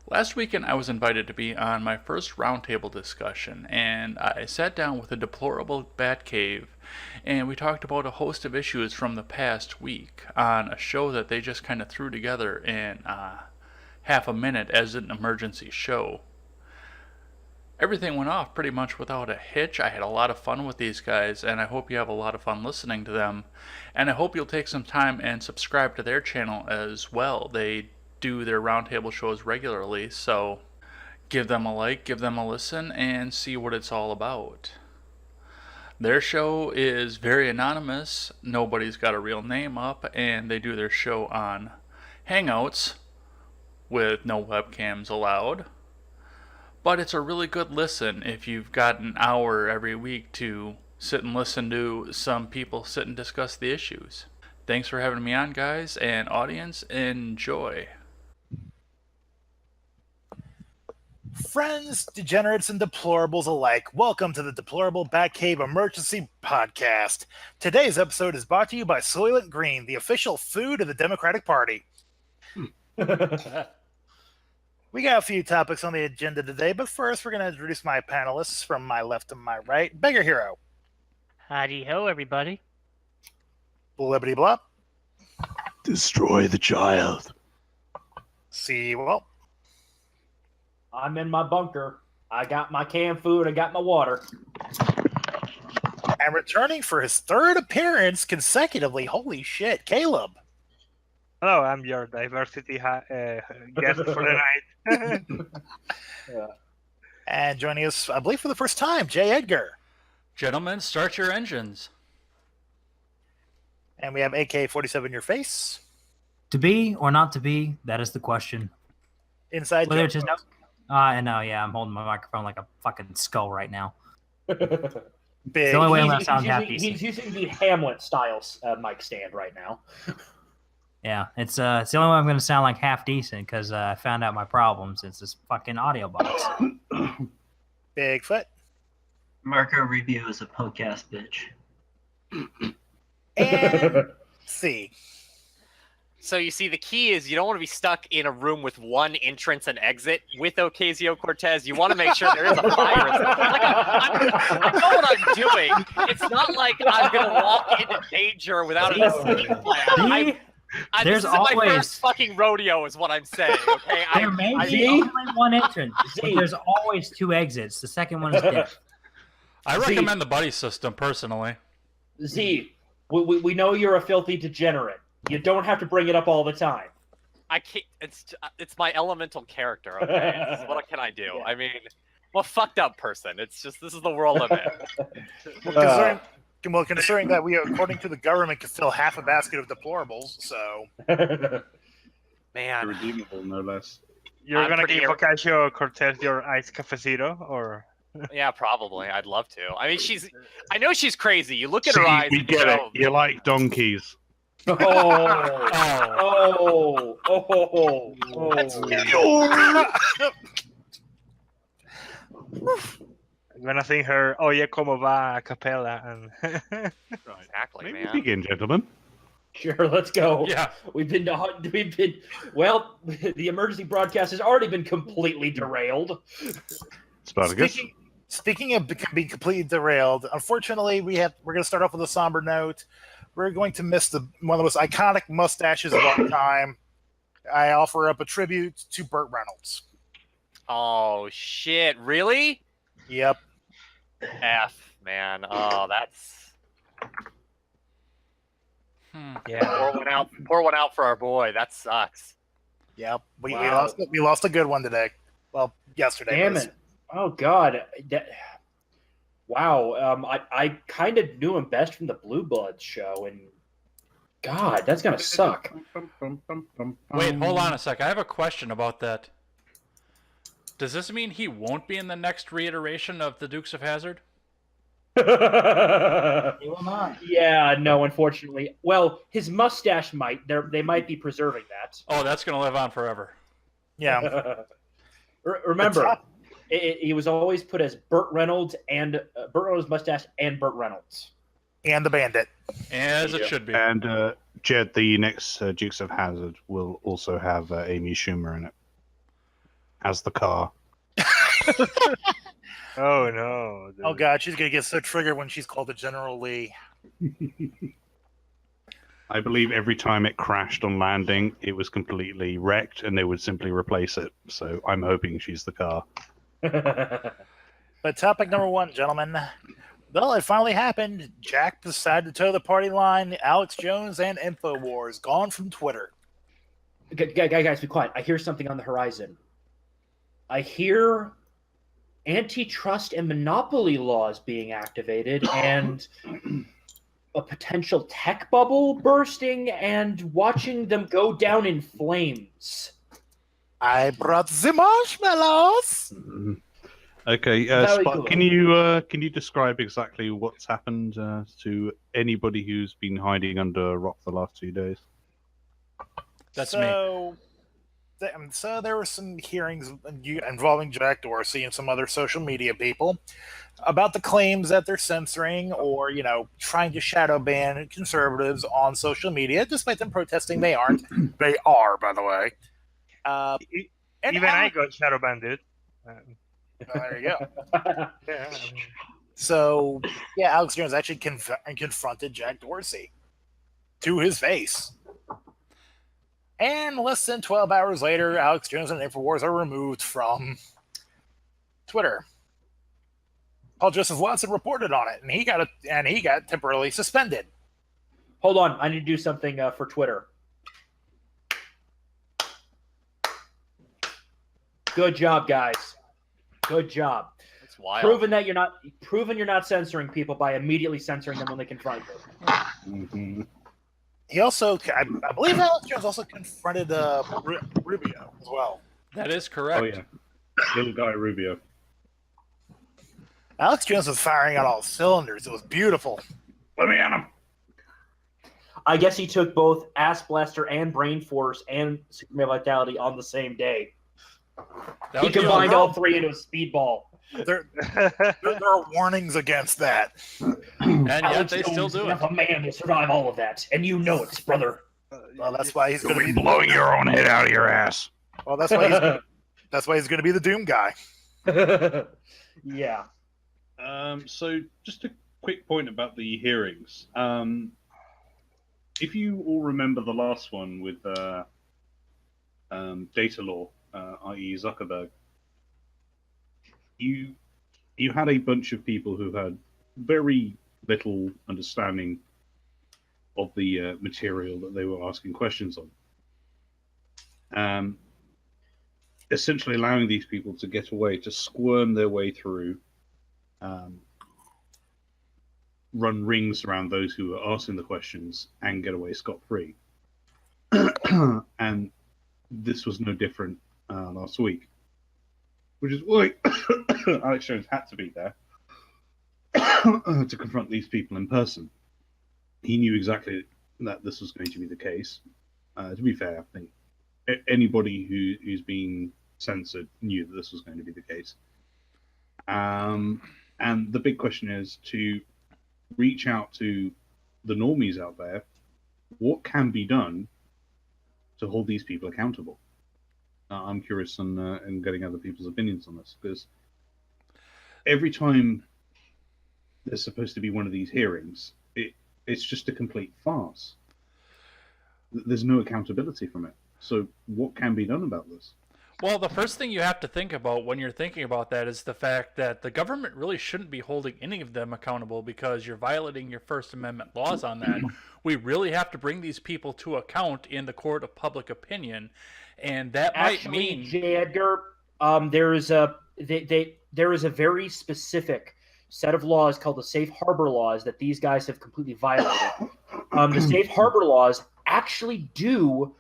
Last weekend, I was invited to be on my first roundtable discussion, and I sat down with the Deplorable Batcave, and we talked about a host of issues from the past week on a show that they just kind of threw together in half a minute as an emergency show. Everything went off pretty much without a hitch. I had a lot of fun with these guys, and I hope you have a lot of fun listening to them. And I hope you'll take some time and subscribe to their channel as well. They do their roundtable shows regularly, so give them a like, give them a listen, and see what it's all about. Their show is very anonymous, nobody's got a real name up, and they do their show on Hangouts with no webcams allowed. But it's a really good listen if you've got an hour every week to sit and listen to some people sit and discuss the issues. Thanks for having me on, guys, and audience, enjoy. Friends, degenerates, and deplorables alike, welcome to the Deplorable Batcave Emergency Podcast. Today's episode is brought to you by Soylent Green, the official food of the Democratic Party. We got a few topics on the agenda today, but first we're going to introduce my panelists from my left to my right. Beggar Hero. Howdy ho, everybody. Blibbity Blop. Destroy the child. See, well. I'm in my bunker. I got my canned food. I got my water. And returning for his third appearance consecutively, holy shit, Caleb. Hello, I'm your diversity guest for the night. Yeah. And joining us, I believe for the first time, Jay Edgar. Gentlemen, start your engines. And we have AK-47 Your Face. To be or not to be, that is the question. Inside Whether joke. it's just I know, yeah, I'm holding my microphone like a fucking skull right now. Big. The only way I'm gonna sound half He's decent. using the Hamlet style mic stand right now. Yeah, it's the only way I'm gonna sound like half decent because I found out my problems. It's this fucking audio box. Bigfoot. Marco Rubio is a podcast bitch. And C. So you see, the key is you don't want to be stuck in a room with one entrance and exit with Ocasio-Cortez. You want to make sure there is a fire. I know what I'm doing. It's not like I'm going to walk into danger without an escape plan. There's this is my always first fucking rodeo, is what I'm saying. Okay, there may be only one entrance, but there's always two exits. The second one is dead. I recommend the buddy system, personally. Z, we know you're a filthy degenerate. You don't have to bring it up all the time. I can't. It's my elemental character. Okay, what can I do? Yeah. I mean, I'm a fucked up person. It's just this is the world I'm in. Well, considering that we, according to the government, can fill half a basket of deplorables, so man, Redeemable, no less. You're gonna give Ocasio-Cortez your iced cafecito, or? Yeah, probably. I'd love to. I mean, I know she's crazy. You look at her eyes. We and get you it. know, You like donkeys. I'm gonna sing her Oye Como Va a cappella. And exactly, Maybe man. begin, gentlemen. Sure, let's go. Yeah. Well, the emergency broadcast has already been completely derailed. Spartacus. Speaking of being completely derailed, unfortunately, we're going to start off with a somber note. We're going to miss one of the most iconic mustaches of all time. I offer up a tribute to Burt Reynolds. Oh shit! Really? Yep. F, man. Oh, that's. yeah, Pour one out for our boy. That sucks. Yep. We Wow. lost a good one today. Well, yesterday. Damn it! Oh God! Wow. I kind of knew him best from the Blue Bloods show, and God, that's gonna suck. Wait, hold on a sec. I have a question about that. Does this mean he won't be in the next reiteration of the Dukes of Hazzard? He will not. Yeah, no, unfortunately. Well, his mustache might. They might be preserving that. Oh, that's going to live on forever. Yeah. Remember, he was always put as Burt Reynolds and Burt Reynolds' mustache and Burt Reynolds. And the Bandit. As it should be. And Jed, the next Dukes of Hazzard will also have Amy Schumer in it. has the car. Oh no. dude. Oh god, she's gonna get so triggered when she's called the General Lee. I believe every time it crashed on landing, it was completely wrecked, and they would simply replace it. So I'm hoping she's the car. But topic number 1, gentlemen. Well, it finally happened. Jack decided to toe the party line. Alex Jones and InfoWars gone from Twitter. Guys, be quiet. I hear something on the horizon. I hear antitrust and monopoly laws being activated and a potential tech bubble bursting and watching them go down in flames. I brought the marshmallows. Mhm. Okay, Very Spot, good. can you describe exactly what's happened to anybody who's been hiding under a rock the last 2 days? That's me. So there were some hearings involving Jack Dorsey and some other social media people about the claims that they're censoring or, trying to shadow ban conservatives on social media, despite them protesting they aren't. They are, by the way. And Even I Alex- got shadow banned, dude. there you go. Yeah. I mean, So, yeah, Alex Jones actually confronted Jack Dorsey to his face. And less than 12 hours later, Alex Jones and InfoWars are removed from Twitter. Paul Joseph Watson reported on it, and he got temporarily suspended. Hold on, I need to do something for Twitter. Good job, guys. Good job. It's wild. Proven you're not censoring people by immediately censoring them when they confront you. Mm-hmm. He also, I believe Alex Jones also confronted Rubio as well. That is correct. Oh yeah, little guy Rubio. Alex Jones was firing on all cylinders. It was beautiful. Let me at him. I guess he took both Ass Blaster and Brain Force and Superman Vitality on the same day. That He would be combined all- all three into a speedball. There are warnings against that. and yet Alex they still Jones do is it. enough a man to survive all of that, and you know it, brother. Well, that's why he's going to be blowing your own head out of your ass. Well, that's why he's going to be the Doom guy. Yeah. So just a quick point about the hearings. If you all remember the last one with data law, i.e. Zuckerberg, you had a bunch of people who had very little understanding of the material that they were asking questions on. Essentially allowing these people to get away, to squirm their way through, run rings around those who are asking the questions and get away scot-free. And this was no different last week, which is why Alex Jones had to be there to confront these people in person. He knew exactly that this was going to be the case. To be fair, I think anybody who's been censored knew that this was going to be the case. And the big question is to reach out to the normies out there. What can be done to hold these people accountable? I'm curious in getting other people's opinions on this, because every time there's supposed to be one of these hearings, it's just a complete farce. There's no accountability from it. So what can be done about this? Well, the first thing you have to think about when you're thinking about that is the fact that the government really shouldn't be holding any of them accountable because you're violating your First Amendment laws on that. We really have to bring these people to account in the court of public opinion, and that might mean... J. Edgar, there is a very specific set of laws called the Safe Harbor laws that these guys have completely violated. The Safe Harbor laws actually do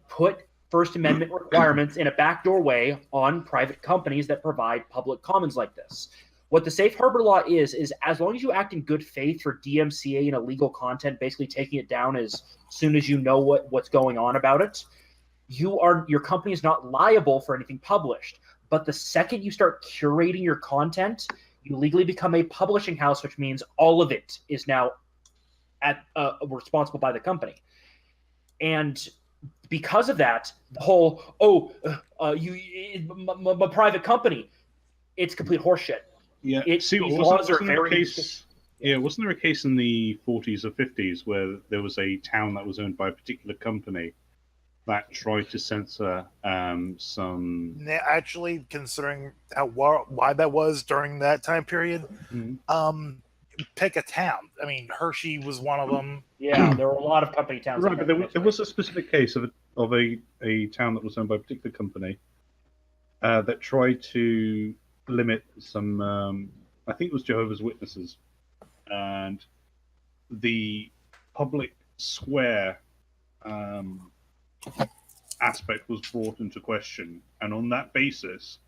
put First Amendment requirements in a backdoor way on private companies that provide public commons like this. What the Safe Harbor law is as long as you act in good faith for DMCA and illegal content, basically taking it down as soon as you know what's going on about it, your company is not liable for anything published. But the second you start curating your content, you legally become a publishing house, which means all of it is now responsible by the company. And because of that, the whole a private company, it's complete horseshit. Yeah. These wasn't laws are there a very case? Yeah, wasn't there a case in the 40s or 50s where there was a town that was owned by a particular company that tried to censor some? Actually, considering why that was during that time period, pick a town. I mean, Hershey was one of them. Yeah, there were a lot of company towns. Right, but there was a specific case of a town that was owned by a particular company that tried to limit some. I think it was Jehovah's Witnesses, and the public square aspect was brought into question, and on that basis,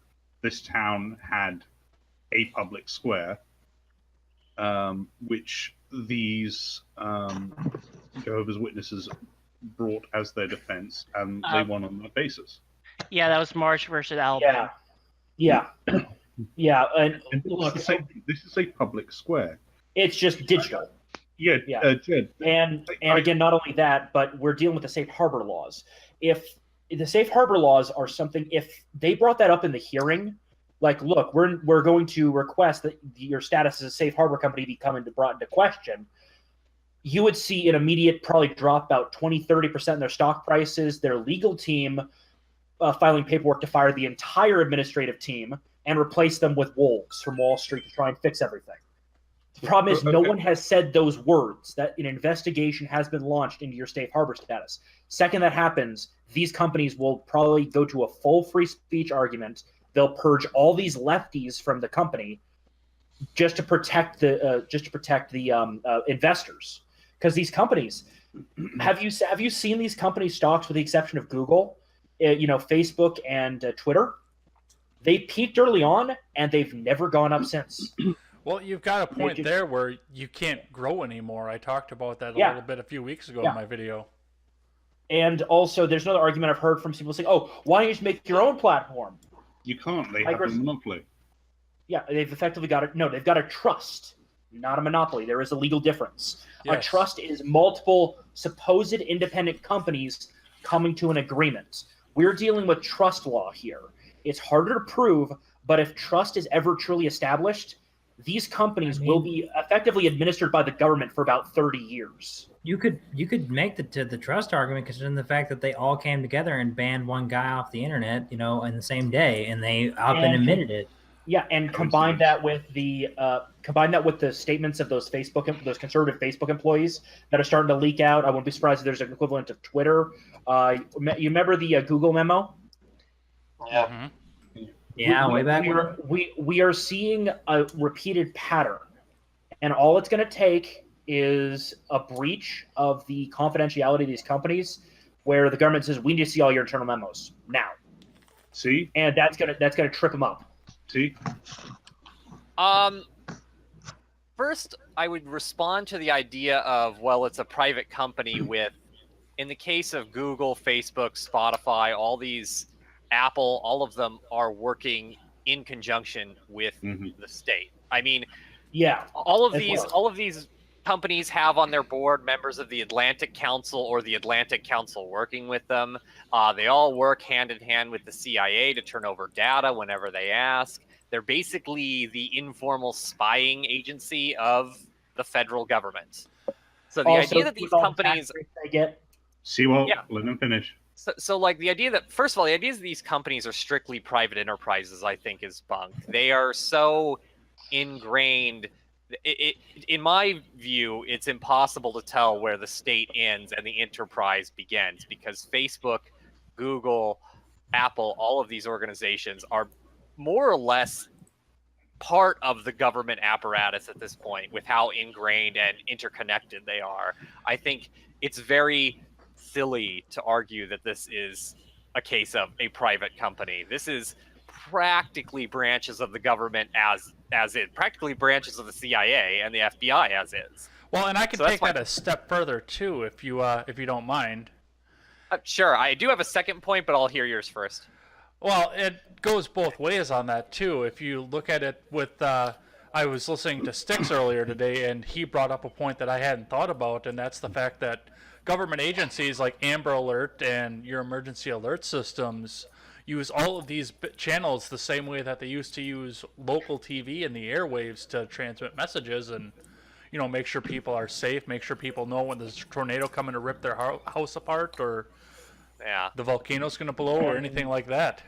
this town had a public square, which these Jehovah's Witnesses brought as their defense, and they won on that basis. Yeah, that was March versus Alabama. Yeah. And look, this is a public square. It's just digital. Yeah. Jed, and again, not only that, but we're dealing with the safe harbor laws. If the safe harbor laws are something, if they brought that up in the hearing, like, look, we're going to request that your status as a safe harbor company be brought into question, you would see an immediate probably drop about 20-30% in their stock prices, their legal team filing paperwork to fire the entire administrative team and replace them with wolves from Wall Street to try and fix everything. The problem is no one has said those words, that an investigation has been launched into your safe harbor status. Second that happens, these companies will probably go to a full free speech argument. They'll purge all these lefties from the company just to protect the investors. Because these companies, have you seen these companies' stocks, with the exception of Google, Facebook and Twitter? They peaked early on, and they've never gone up since. Well, you've got a point there where you can't grow anymore. I talked about that a little bit a few weeks ago in my video. And also, there's another argument I've heard from people saying, "Oh, why don't you just make your own platform?" You can't. They have a monopoly. Yeah, they've effectively got it. No, they've got a trust, not a monopoly. There is a legal difference. Yes. A trust is multiple supposed independent companies coming to an agreement. We're dealing with trust law here. It's harder to prove, but if trust is ever truly established, these companies will be effectively administered by the government for about 30 years. You could make the trust argument, considering the fact that they all came together and banned one guy off the internet, in the same day, and they up and admitted it. Yeah, and combine that with the statements of those conservative Facebook employees that are starting to leak out. I wouldn't be surprised if there's an equivalent of Twitter. You remember the Google memo? Yeah. Mm-hmm. Yeah, way back. We are seeing a repeated pattern, and all it's going to take is a breach of the confidentiality of these companies, where the government says, "We need to see all your internal memos now." See, and that's gonna trip them up. See. First, I would respond to the idea of, well, it's a private company with, in the case of Google, Facebook, Spotify, all these. Apple, all of them are working in conjunction with the state. I mean, yeah, all of these companies have on their board members of the Atlantic Council or the Atlantic Council working with them. They all work hand in hand with the CIA to turn over data whenever they ask. They're basically the informal spying agency of the federal government. So the idea that these companies get let them finish. So like the idea that, first of all, the idea that these companies are strictly private enterprises, I think, is bunk. They are so ingrained. In my view, it's impossible to tell where the state ends and the enterprise begins, because Facebook, Google, Apple, all of these organizations are more or less part of the government apparatus at this point, with how ingrained and interconnected they are. I think it's very silly to argue that this is a case of a private company. This is practically branches of the government as practically branches of the CIA and the FBI as is. Well, and I can take that a step further too, if you don't mind. Sure, I do have a second point, but I'll hear yours first. Well, it goes both ways on that too. If you look at it with, I was listening to Styx earlier today, and he brought up a point that I hadn't thought about, and that's the fact that government agencies like Amber Alert and your emergency alert systems use all of these channels the same way that they used to use local TV and the airwaves to transmit messages and, make sure people are safe, make sure people know when there's a tornado coming to rip their house apart or the volcano's going to blow or anything like that.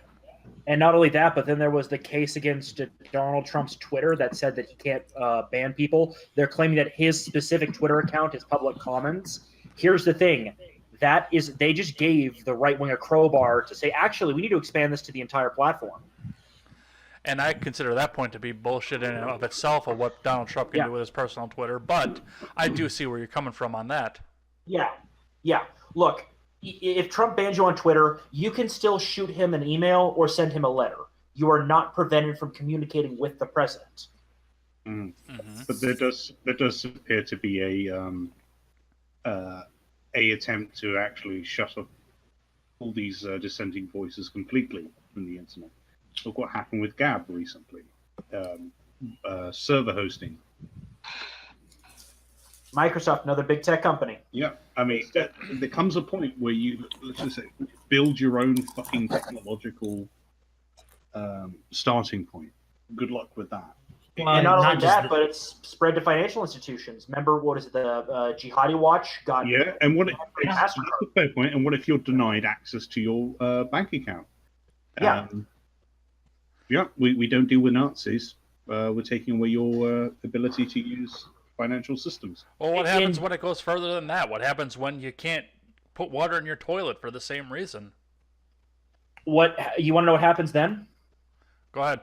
And not only that, but then there was the case against Donald Trump's Twitter that said that he can't ban people. They're claiming that his specific Twitter account is public comments. Here's the thing. They just gave the right wing a crowbar to say, actually, we need to expand this to the entire platform. And I consider that point to be bullshit in and of itself of what Donald Trump can do with his personal Twitter. But I do see where you're coming from on that. Yeah. Look, if Trump bans you on Twitter, you can still shoot him an email or send him a letter. You are not prevented from communicating with the president. But there does appear to be a attempt to actually shut off all these dissenting voices completely from the internet. Look what happened with Gab recently. Server hosting. Microsoft, another big tech company. Yeah, I mean, there comes a point where you, let's just say, build your own fucking technological starting point. Good luck with that. And not only that, but it's spread to financial institutions. Remember, what is it? The Jihadi Watch got. Yeah, and what? That's a fair point. And what if you're denied access to your bank account? Yeah, we don't deal with Nazis. We're taking away your ability to use financial systems. Well, what happens when it goes further than that? What happens when you can't put water in your toilet for the same reason? What you want to know? What happens then? Go ahead.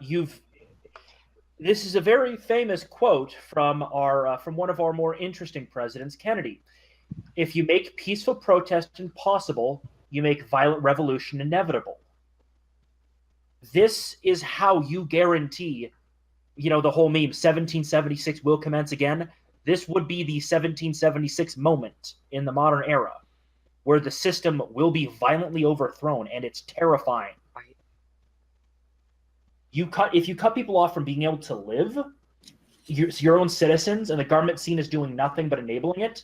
This is a very famous quote from one of our more interesting presidents, Kennedy. If you make peaceful protest impossible, you make violent revolution inevitable. This is how you guarantee, the whole meme, 1776 will commence again. This would be the 1776 moment in the modern era where the system will be violently overthrown, and it's terrifying. If you cut people off from being able to live, your own citizens, and the government seen as doing nothing but enabling it,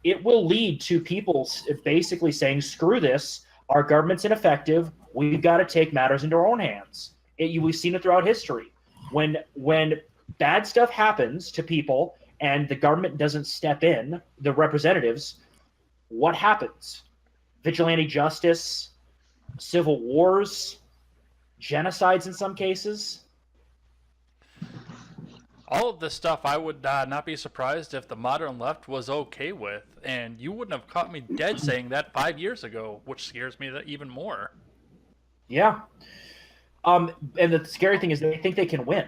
it will lead to people basically saying, screw this, our government's ineffective, we've got to take matters into our own hands. We've seen it throughout history. When bad stuff happens to people and the government doesn't step in, the representatives, what happens? Vigilante justice, civil wars, genocides in some cases. All of this stuff I would not be surprised if the modern left was okay with, and you wouldn't have caught me dead saying that 5 years ago, which scares me even more. Yeah. And the scary thing is they think they can win.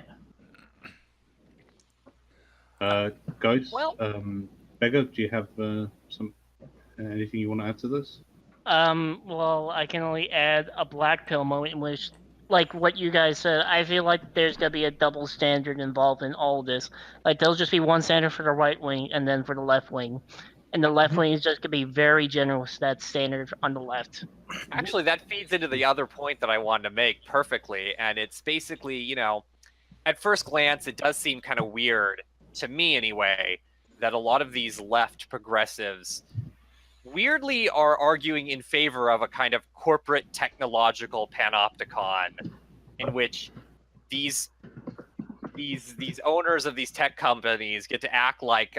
Guys, Beggar, do you have anything you want to add to this? Well, I can only add a black pill moment in which, like what you guys said, I feel like there's going to be a double standard involved in all this. Like, there'll just be one standard for the right wing and then for the left wing. And the left wing is just going to be very generous to that standard on the left. Actually, that feeds into the other point that I wanted to make perfectly. And it's basically, at first glance, it does seem kind of weird, to me anyway, that a lot of these left progressives weirdly are arguing in favor of a kind of corporate technological panopticon in which these owners of these tech companies get to act like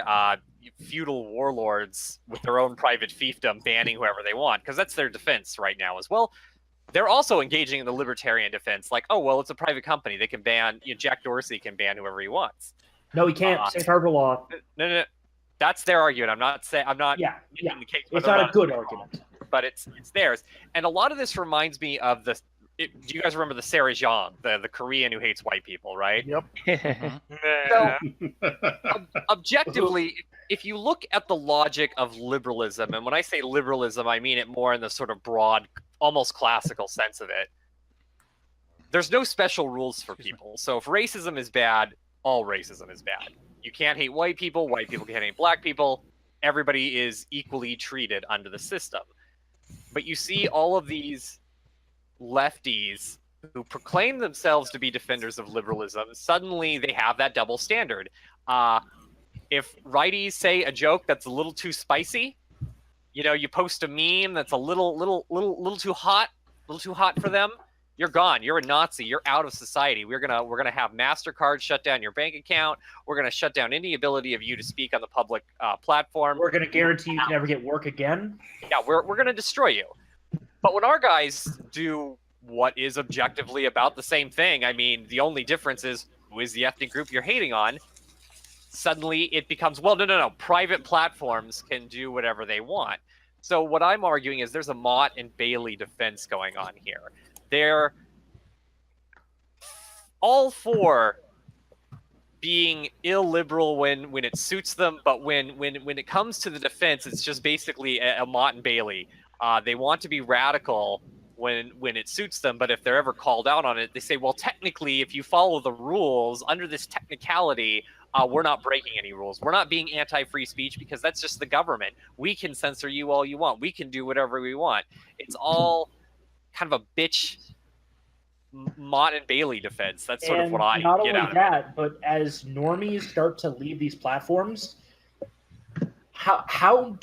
feudal warlords with their own private fiefdom, banning whoever they want, because that's their defense right now as well. They're also engaging in the libertarian defense, like, oh, well, it's a private company. They can ban, Jack Dorsey can ban whoever he wants. No, he can't. Safe harbor law. No. That's their argument. I'm not saying the case. It's not a good argument, but it's theirs. And a lot of this reminds me of do you guys remember the Sarah Jeong, the Korean who hates white people, right? Yep. So, objectively, if you look at the logic of liberalism, and when I say liberalism, I mean it more in the sort of broad, almost classical sense of it. There's no special rules for people. So if racism is bad, all racism is bad. You can't hate white people can't hate black people. Everybody is equally treated under the system. But you see all of these lefties who proclaim themselves to be defenders of liberalism, suddenly they have that double standard. If righties say a joke that's a little too spicy, you post a meme that's a little too hot, for them. You're gone. You're a Nazi. You're out of society. We're gonna have MasterCard shut down your bank account. We're gonna shut down any ability of you to speak on the public platform. We're gonna guarantee you can never get work again. Yeah, we're gonna destroy you. But when our guys do what is objectively about the same thing, I mean, the only difference is who is the ethnic group you're hating on. Suddenly it becomes, well, no. Private platforms can do whatever they want. So what I'm arguing is there's a Mott and Bailey defense going on here. They're all for being illiberal when it suits them, but when it comes to the defense, it's just basically a Mott and Bailey. They want to be radical when it suits them, but if they're ever called out on it, they say, well, technically, if you follow the rules under this technicality, we're not breaking any rules. We're not being anti-free speech because that's just the government. We can censor you all you want. We can do whatever we want. It's all kind of a bitch Mott and Bailey defense. That's sort of what I not get only out of it. that, but as normies start to leave these platforms, how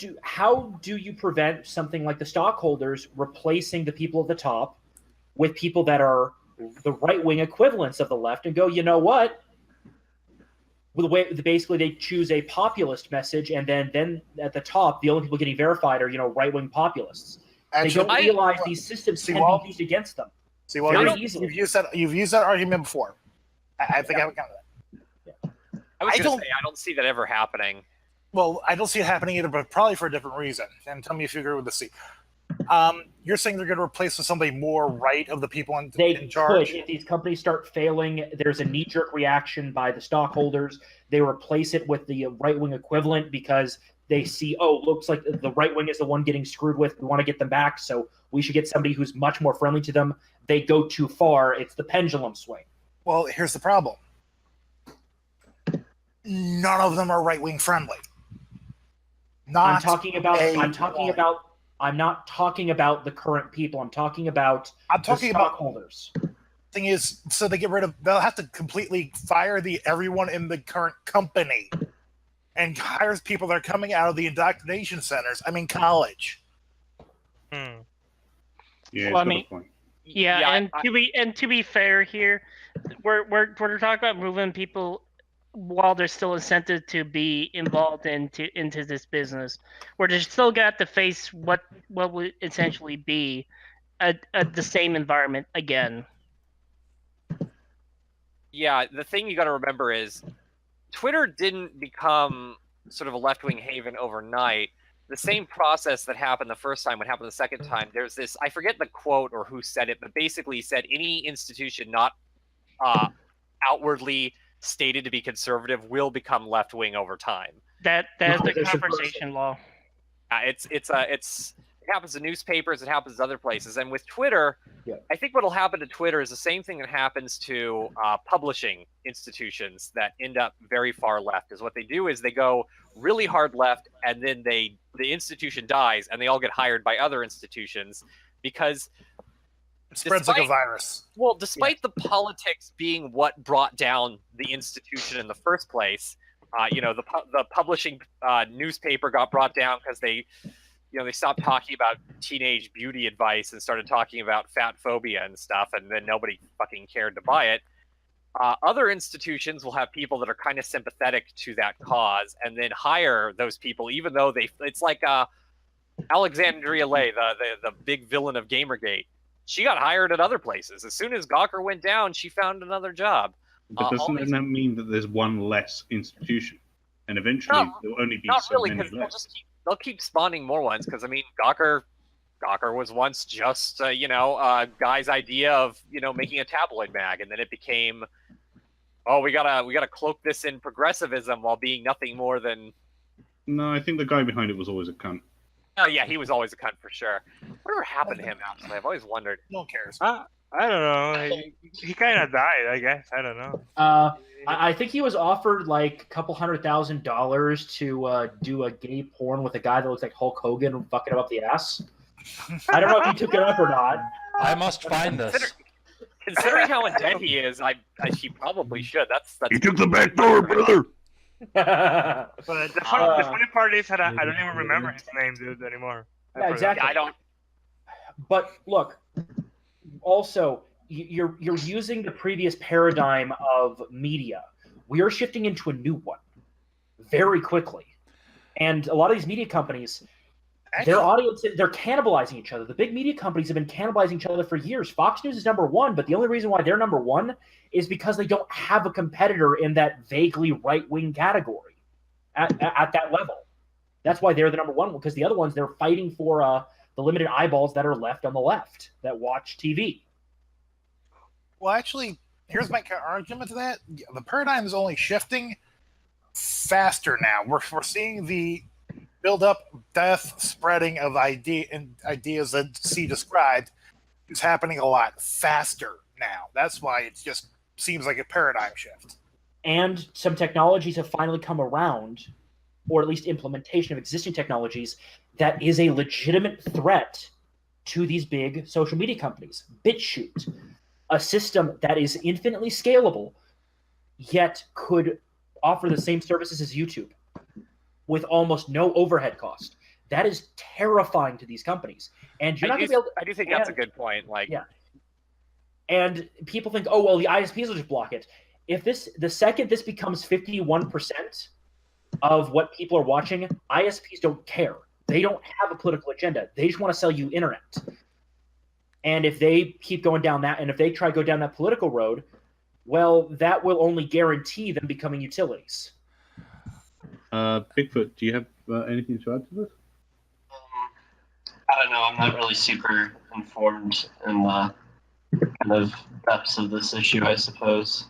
do you prevent something like the stockholders replacing the people at the top with people that are the right-wing equivalents of the left and go, you know what? Basically they choose a populist message, and then at the top, the only people getting verified are right-wing populists. They don't realize these systems can be used against them. See, well, you've used that argument before. I think I haven't counted that. I was going to say I don't see that ever happening. Well, I don't see it happening either, but probably for a different reason. And tell me if you agree with this. You're saying they're going to replace with somebody more right of the people in charge? If these companies start failing, there's a knee-jerk reaction by the stockholders. They replace it with the right-wing equivalent because they see, looks like the right wing is the one getting screwed with. We want to get them back, so we should get somebody who's much more friendly to them. They go too far. It's the pendulum swing. Well, here's the problem. None of them are right-wing friendly. I'm not talking about the current people. I'm talking about the stockholders. Thing is, so they'll have to completely fire everyone in the current company and hire people that are coming out of the indoctrination centers. I mean, college. Yeah, well, I mean, to be fair here, we're talking about moving people while they're still incented to be involved into this business, where they still got to face what would essentially be the same environment again. Yeah, the thing you got to remember is Twitter didn't become sort of a left-wing haven overnight. The same process that happened the first time would happen the second time. There's this, I forget the quote or who said it, but basically said any institution not outwardly stated to be conservative will become left-wing over time. That is the conversation law. It happens to newspapers, it happens to other places, and with Twitter, I think what'll happen to Twitter is the same thing that happens to publishing institutions that end up very far left. Is what they do is they go really hard left, and then the institution dies, and they all get hired by other institutions because it spreads like a virus. Well, despite the politics being what brought down the institution in the first place, the publishing newspaper got brought down because they stopped talking about teenage beauty advice and started talking about fat phobia and stuff, and then nobody fucking cared to buy it. Other institutions will have people that are kind of sympathetic to that cause and then hire those people, even though it's like Alexandria Lay, the big villain of Gamergate. She got hired at other places. As soon as Gawker went down, she found another job. But doesn't that mean that there's one less institution? And eventually there'll only be so many less. They'll keep spawning more ones because I mean Gawker was once just a guy's idea of making a tabloid mag, and then it became we gotta cloak this in progressivism while being nothing more than. No, I think the guy behind it was always a cunt. Oh yeah, he was always a cunt for sure. Whatever happened to him? Actually, I've always wondered. No one cares. I don't know. He kind of died, I guess. I don't know. I think he was offered like a couple $100,000 to do a gay porn with a guy that looks like Hulk Hogan fucking him up the ass. I don't know if he took it up or not. I must find this. Considering how in debt he is, he probably should. That's He took the back door, brother. But the funny part is that I don't even remember his name, dude, anymore. Yeah, exactly. Yeah, I don't. But look, also you're using the previous paradigm of media. We are shifting into a new one very quickly, and a lot of these media companies, their audience, they're cannibalizing each other. The big media companies have been cannibalizing each other for years. Fox News is number one, but the only reason why they're number one is because they don't have a competitor in that vaguely right-wing category at that level. That's why they're the number one, because the other ones, they're fighting for the limited eyeballs that are left on the left that watch TV. Well, actually, here's my argument to that. The paradigm is only shifting faster now. We're seeing the build-up, death, spreading of ideas that C described is happening a lot faster now. That's why it just seems like a paradigm shift. And some technologies have finally come around, or at least implementation of existing technologies, that is a legitimate threat to these big social media companies. BitChute, a system that is infinitely scalable, yet could offer the same services as YouTube with almost no overhead cost. That is terrifying to these companies. And you're not going to be able to, I do think that's a good point. Like, yeah. And people think, oh, well, the ISPs will just block it. The second this becomes 51% of what people are watching, ISPs don't care. They don't have a political agenda. They just want to sell you internet. And if they keep going down that, and if they try to go down that political road, well, that will only guarantee them becoming utilities. Bigfoot, do you have anything to add to this? I don't know. I'm not really super informed in the kind of depths of this issue, I suppose.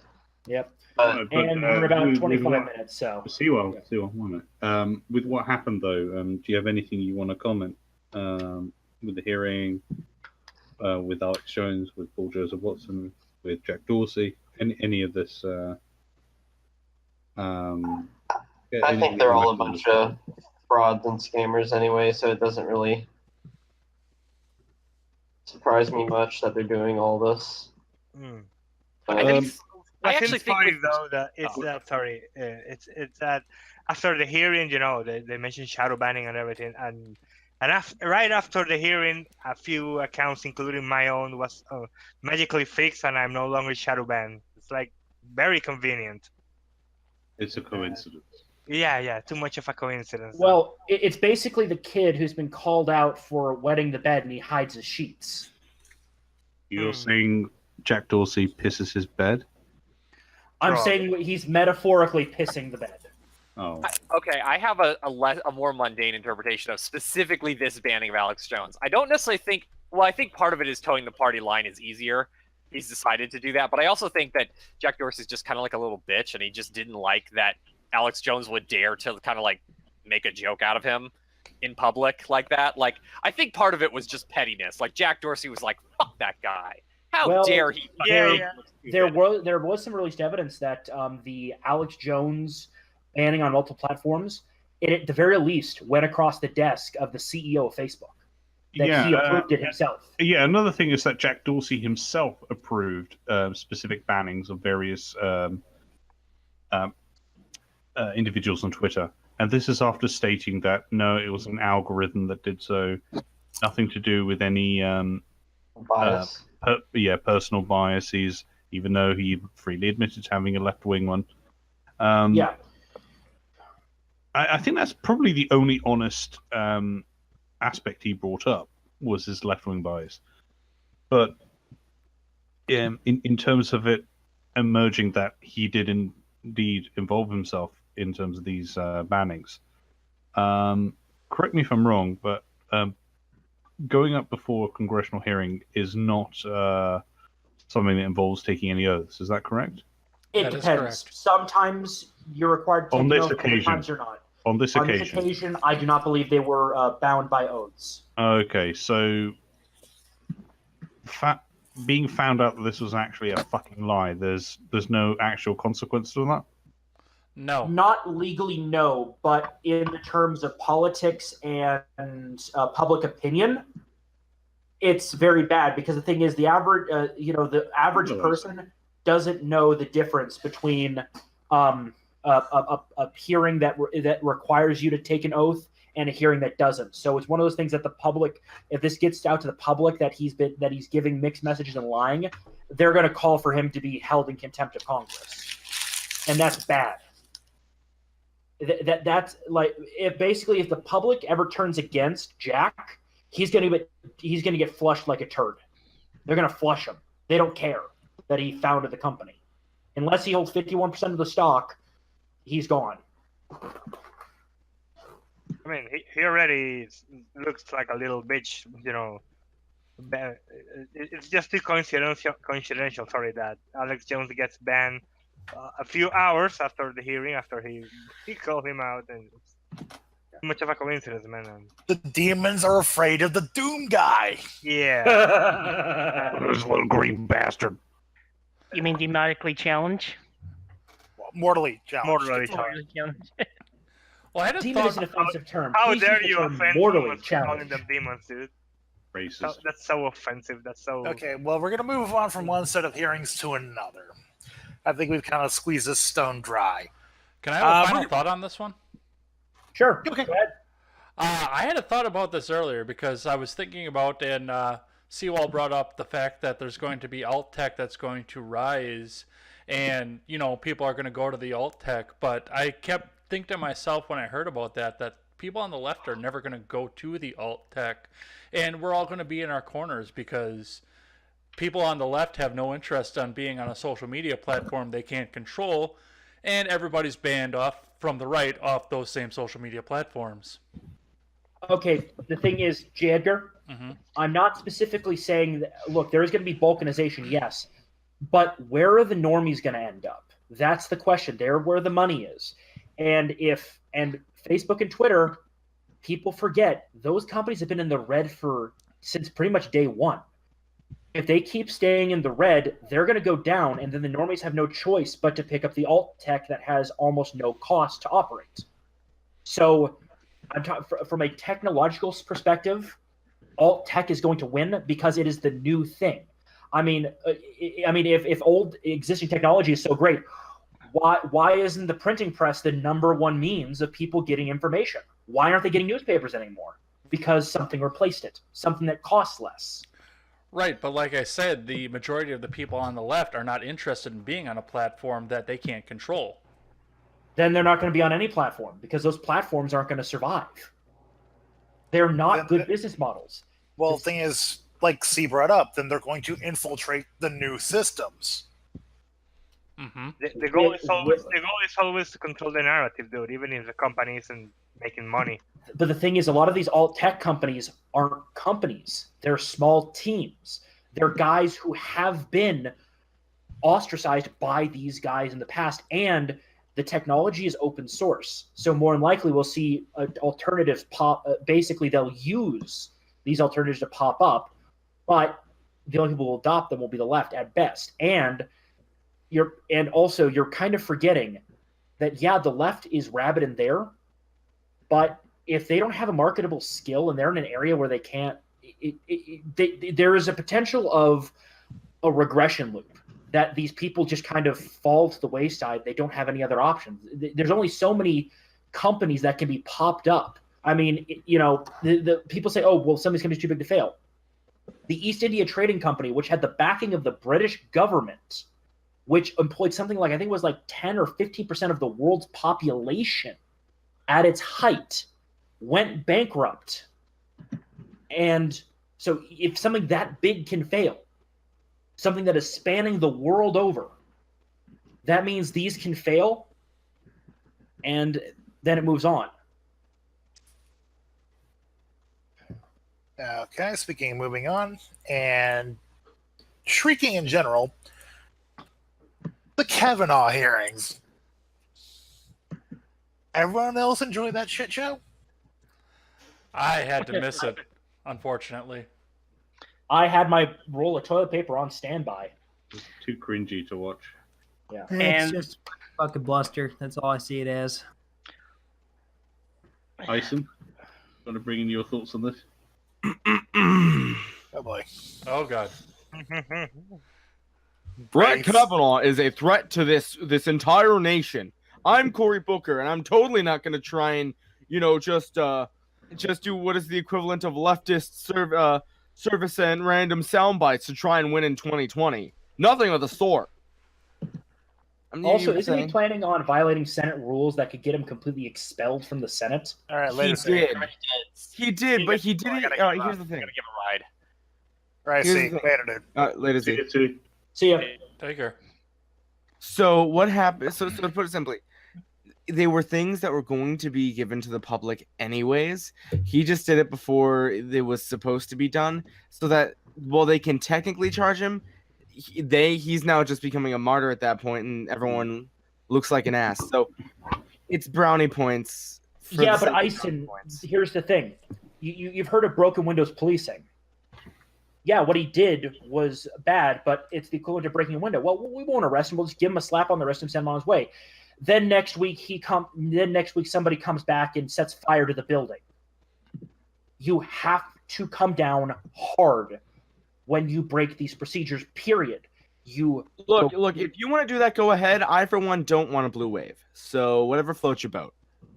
Yep. But and we're about 25 minutes, so. Sewell, 1 minute. With what happened, though, do you have anything you want to comment with the hearing, with Alex Jones, with Paul Joseph Watson, with Jack Dorsey, any of this? I think they're all a bunch of frauds and scammers anyway, so it doesn't really surprise me much that they're doing all this. I actually think funny though that it's it's that after the hearing, they mentioned shadow banning and everything, and right after the hearing, a few accounts, including my own, was magically fixed, and I'm no longer shadow banned. It's like very convenient. It's a coincidence. Yeah, too much of a coincidence. Well, it's basically the kid who's been called out for wetting the bed and he hides his sheets. You're saying Jack Dorsey pisses his bed? I'm saying he's metaphorically pissing the bed. Oh. I have a more mundane interpretation of specifically this banning of Alex Jones. I don't necessarily think. Well, I think part of it is towing the party line is easier. He's decided to do that, but I also think that Jack Dorsey's just kind of like a little bitch, and he just didn't like that Alex Jones would dare to kind of like make a joke out of him in public like that. Like, I think part of it was just pettiness. Like, Jack Dorsey was like, "Fuck that guy! How dare he?" There was some released evidence that the Alex Jones banning on multiple platforms, it at the very least went across the desk of the CEO of Facebook. That he approved it himself. Yeah, another thing is that Jack Dorsey himself approved specific bannings of various individuals on Twitter. And this is after stating that, no, it was an algorithm that did so. Nothing to do with any bias. Personal biases, even though he freely admitted to having a left-wing one. I think that's probably the only honest aspect he brought up was his left-wing bias. But in terms of it emerging that he did indeed involve himself in terms of these bannings, correct me if I'm wrong, but going up before a congressional hearing is not something that involves taking any oaths. Is that correct? It depends. Sometimes you're required to take an oath, sometimes you're not. On this occasion, I do not believe they were bound by oaths. Okay, so being found out that this was actually a fucking lie, there's no actual consequence to that? No. Not legally, no, but in the terms of politics and public opinion, it's very bad because the thing is, the average person doesn't know the difference between a hearing that requires you to take an oath and a hearing that doesn't. So it's one of those things that the public, if this gets out to the public that he's giving mixed messages and lying, they're going to call for him to be held in contempt of Congress, and that's bad. That's like if the public ever turns against Jack, he's going to get flushed like a turd. They're going to flush him. They don't care that he founded the company, unless he holds 51% of the stock. He's gone. I mean, he already looks like a little bitch, you know. It's just too coincidental, sorry, that Alex Jones gets banned a few hours after the hearing, after he called him out, and it's too much of a coincidence, man. The demons are afraid of the Doom guy. Yeah. This little green bastard. You mean demonically challenged? Mortally challenged. Mortally challenged. Well, I had a Demon thought. is an offensive term. How Please dare use the you term offend mortally demons for calling challenged. them demons, dude? Racist. That's so offensive. That's so... Okay, well, we're going to move on from one set of hearings to another. I think we've kind of squeezed this stone dry. Can I have a final thought on this one? Sure. Okay. Go ahead. I had a thought about this earlier because I was thinking about, and Seawall brought up the fact that there's going to be alt tech that's going to rise, and people are going to go to the alt tech. But I kept thinking to myself when I heard about that people on the left are never going to go to the alt tech, and we're all going to be in our corners because people on the left have no interest on being on a social media platform they can't control, and everybody's banned off from the right off those same social media platforms. Okay, the thing is, J. Edgar, I'm not specifically saying that, look, there is going to be balkanization, yes, but where are the normies going to end up? That's the question. They're where the money is. And Facebook and Twitter, people forget, those companies have been in the red since pretty much day one. If they keep staying in the red, they're going to go down, and then the normies have no choice but to pick up the alt tech that has almost no cost to operate. So I'm talking from a technological perspective, alt tech is going to win because it is the new thing. I mean, if old existing technology is so great, why isn't the printing press the number one means of people getting information? Why aren't they getting newspapers anymore? Because something replaced it, something that costs less. Right, but like I said, the majority of the people on the left are not interested in being on a platform that they can't control. Then they're not going to be on any platform because those platforms aren't going to survive. They're not good business models. Well, the thing is, like C brought up, then they're going to infiltrate the new systems. Mm-hmm. The goal is always to control the narrative, dude, even if the company isn't making money. But the thing is, a lot of these alt tech companies aren't companies. They're small teams. They're guys who have been ostracized by these guys in the past, and the technology is open source. So more than likely, we'll see alternatives pop. Basically, they'll use these alternatives to pop up, but the only people who will adopt them will be the left at best. And you're kind of forgetting that, yeah, the left is rabid in there, but if they don't have a marketable skill and they're in an area where they can't, there is a potential of a regression loop that these people just kind of fall to the wayside. They don't have any other options. There's only so many companies that can be popped up. I mean, the people say, oh, well, some of these companies are too big to fail. The East India Trading Company, which had the backing of the British government, which employed something like, I think it was like 10 or 15% of the world's population at its height, went bankrupt. And so if something that big can fail, something that is spanning the world over, that means these can fail, and then it moves on. Okay, moving on, and shrieking in general, the Kavanaugh hearings. Everyone else enjoy that shit show? I had to miss it, unfortunately. I had my roll of toilet paper on standby. It's too cringy to watch. Yeah. It's just fucking bluster. That's all I see it as. Tyson, want to bring in your thoughts on this? Oh boy. Oh god. Brett Kavanaugh is a threat to this entire nation. I'm Cory Booker, and I'm totally not going to try and, just do what is the equivalent of leftist service and random sound bites to try and win in 2020. Nothing of the sort. Also, isn't he planning on violating Senate rules that could get him completely expelled from the Senate? All right, He later. did. He did, but he didn't. I gotta Here's the thing. give him a ride. All right, Here's see, the thing. later, dude. Later, See Z. you too. See ya. Take care. So what happened? So to put it simply, they were things that were going to be given to the public anyways. He just did it before it was supposed to be done, so that while they can technically charge him, he's now just becoming a martyr at that point, and everyone looks like an ass. So it's brownie points. Yeah, but Ison, here's the thing. You've heard of broken windows policing. Yeah, what he did was bad, but it's the equivalent of breaking a window. Well, we won't arrest him. We'll just give him a slap on the wrist and send him on his way. Then next week somebody comes back and sets fire to the building. You have to come down hard when you break these procedures. Period. Look. If you want to do that, go ahead. I, for one, don't want a blue wave. So whatever floats your boat.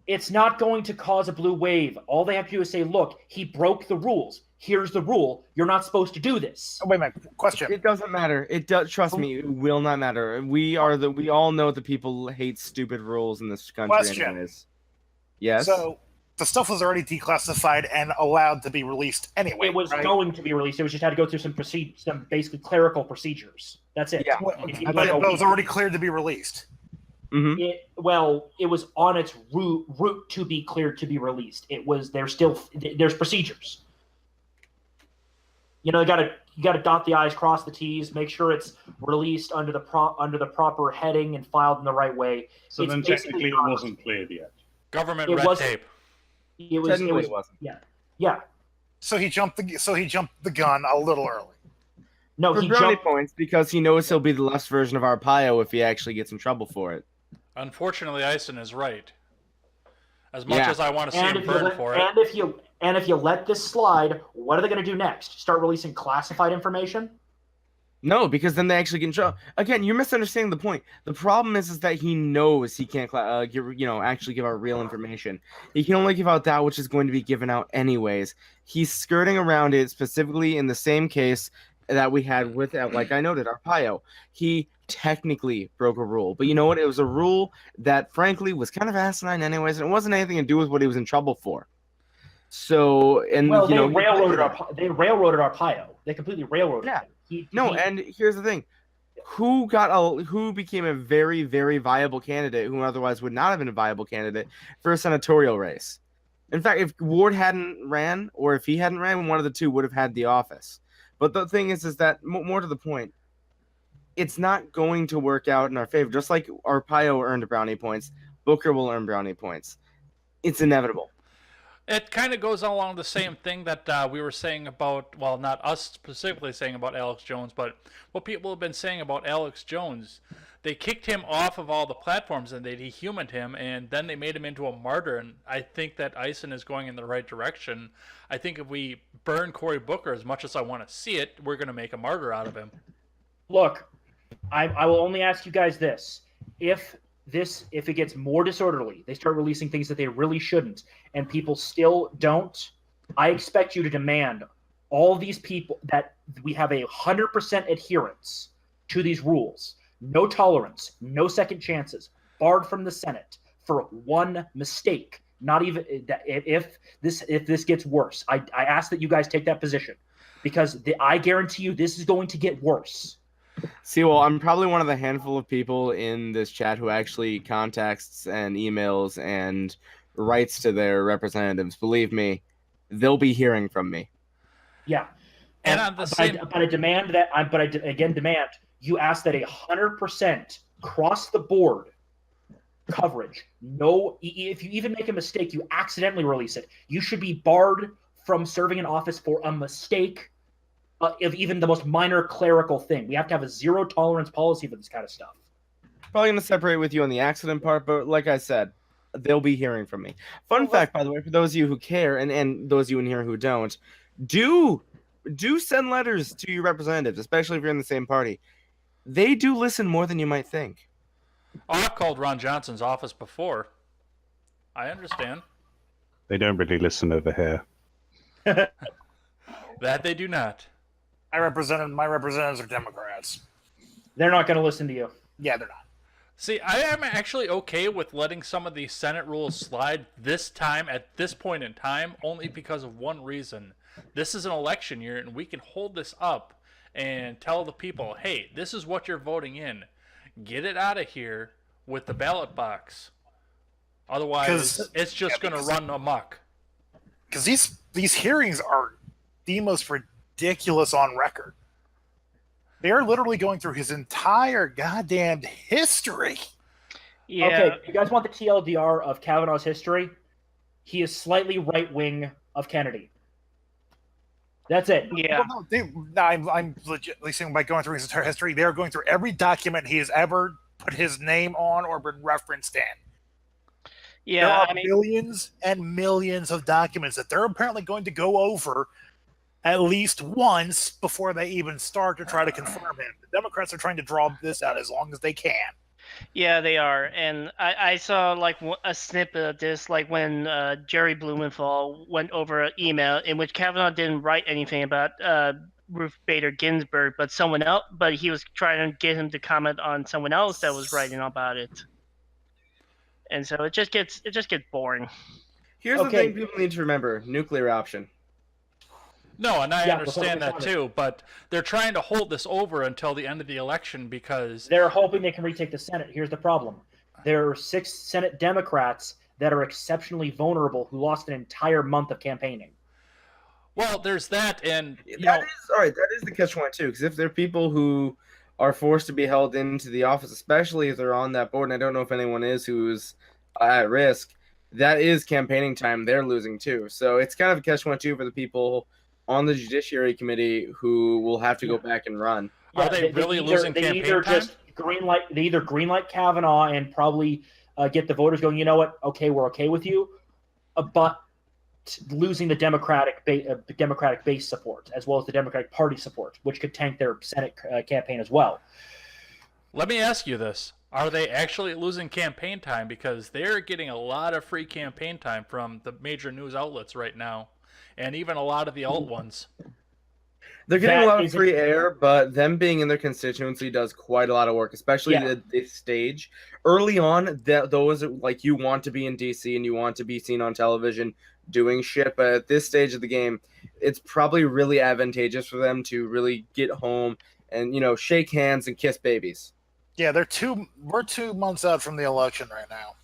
It's not going to cause a blue wave. All they have to do is say, "Look, he broke the rules. Here's the rule. You're not supposed to do this." Oh, wait a minute. Question. It doesn't matter. It does. Trust me, it will not matter. We all know that people hate stupid rules in this country. Question. Anyways. Yes. So the stuff was already declassified and allowed to be released anyway. It was right? going to be released. It was just had to go through some basically clerical procedures. That's it. Yeah. But it was already cleared to be released. Mm-hmm. It was on its route to be cleared to be released. There's procedures. You gotta dot the I's, cross the T's, make sure it's released under the proper heading and filed in the right way. So then technically it wasn't cleared yet. Government red tape. It was. Yeah. So he jumped the gun a little early. No, for he brownie jumped. points because he knows he'll be the less version of Arpaio if he actually gets in trouble for it. Unfortunately, Ison is right. As much as I want to see him burn for it. And if you let this slide, what are they going to do next? Start releasing classified information? No, because then they actually get in trouble. Again, you're misunderstanding the point. The problem is that he knows he can't actually give out real information. He can only give out that which is going to be given out anyways. He's skirting around it, specifically in the same case that we had with, like I noted, Arpaio. He technically broke a rule, but you know what? It was a rule that, frankly, was kind of asinine anyways, and it wasn't anything to do with what he was in trouble for. So, and they railroaded Arpaio. They completely railroaded him. And here's the thing: who became a very, very viable candidate who otherwise would not have been a viable candidate for a senatorial race? In fact, if Ward hadn't ran, or if he hadn't ran, one of the two would have had the office. But the thing is that more to the point, it's not going to work out in our favor. Just like Arpaio earned brownie points, Booker will earn brownie points. It's inevitable. It kind of goes along the same thing that we were saying about, well, not us specifically saying about Alex Jones, but what people have been saying about Alex Jones. They kicked him off of all the platforms and they dehumaned him, and then they made him into a martyr. And I think that Ison is going in the right direction. I think if we burn Cory Booker as much as I want to see it, we're going to make a martyr out of him. Look, I will only ask you guys this. If it gets more disorderly, they start releasing things that they really shouldn't, and people still don't, I expect you to demand all these people that we have 100% adherence to these rules. No tolerance, no second chances, barred from the Senate for one mistake. Not even if this gets worse. I ask that you guys take that position because I guarantee you this is going to get worse. See, well, I'm probably one of the handful of people in this chat who actually contacts and emails and writes to their representatives. Believe me, they'll be hearing from me. Yeah, and on the same, but I demand that. But I again demand you ask that 100% across the board coverage. No, if you even make a mistake, you accidentally release it. You should be barred from serving in office for a mistake. Of even the most minor clerical thing. We have to have a zero tolerance policy for this kind of stuff. Probably going to separate with you on the accident part, but like I said, they'll be hearing from me. Fun fact, by the way, for those of you who care and those of you in here who don't, do send letters to your representatives, especially if you're in the same party. They do listen more than you might think. Oh, I've called Ron Johnson's office before. I understand. They don't really listen over here. That they do not. My representatives are Democrats. They're not going to listen to you. Yeah, they're not. See, I am actually okay with letting some of these Senate rules slide this time, at this point in time, only because of one reason. This is an election year, and we can hold this up and tell the people, hey, this is what you're voting in. Get it out of here with the ballot box. Otherwise, it's just going to run amok. Because these hearings are the most ridiculous on record. They are literally going through his entire goddamn history. Yeah. Okay, you guys want the TLDR of Kavanaugh's history? He is slightly right-wing of Kennedy. That's it. Yeah. Well, no, I'm legitimately saying by going through his entire history, they are going through every document he has ever put his name on or been referenced in. Yeah. There are millions and millions of documents that they're apparently going to go over at least once before they even start to try to confirm him. The Democrats are trying to draw this out as long as they can. Yeah, they are, and I saw like a snippet of this, like when Jerry Blumenthal went over an email in which Kavanaugh didn't write anything about Ruth Bader Ginsburg, but someone else, but he was trying to get him to comment on someone else that was writing about it, and so it just gets boring. Here's the thing people need to remember: nuclear option. No, and I understand that too, but they're trying to hold this over until the end of the election because they're hoping they can retake the Senate. Here's the problem. There are 6 Senate Democrats that are exceptionally vulnerable who lost an entire month of campaigning. Well, there's that, and that is the catch-22, because if there are people who are forced to be held into the office, especially if they're on that board, and I don't know if anyone is who's at risk, that is campaigning time they're losing too. So it's kind of a catch-22 for the people on the Judiciary Committee who will have to go back and run. Are they really losing campaign time? Just they either greenlight Kavanaugh and probably get the voters going, you know what, okay, we're okay with you, but losing the Democratic base support as well as the Democratic Party support, which could tank their Senate campaign as well. Let me ask you this. Are they actually losing campaign time? Because they're getting a lot of free campaign time from the major news outlets right now. And even a lot of the alt ones. They're getting a lot of free air, but them being in their constituency does quite a lot of work, especially at this stage. Early on, those like you want to be in DC and you want to be seen on television doing shit, but at this stage of the game, it's probably really advantageous for them to really get home and shake hands and kiss babies. Yeah, we're 2 months out from the election right now.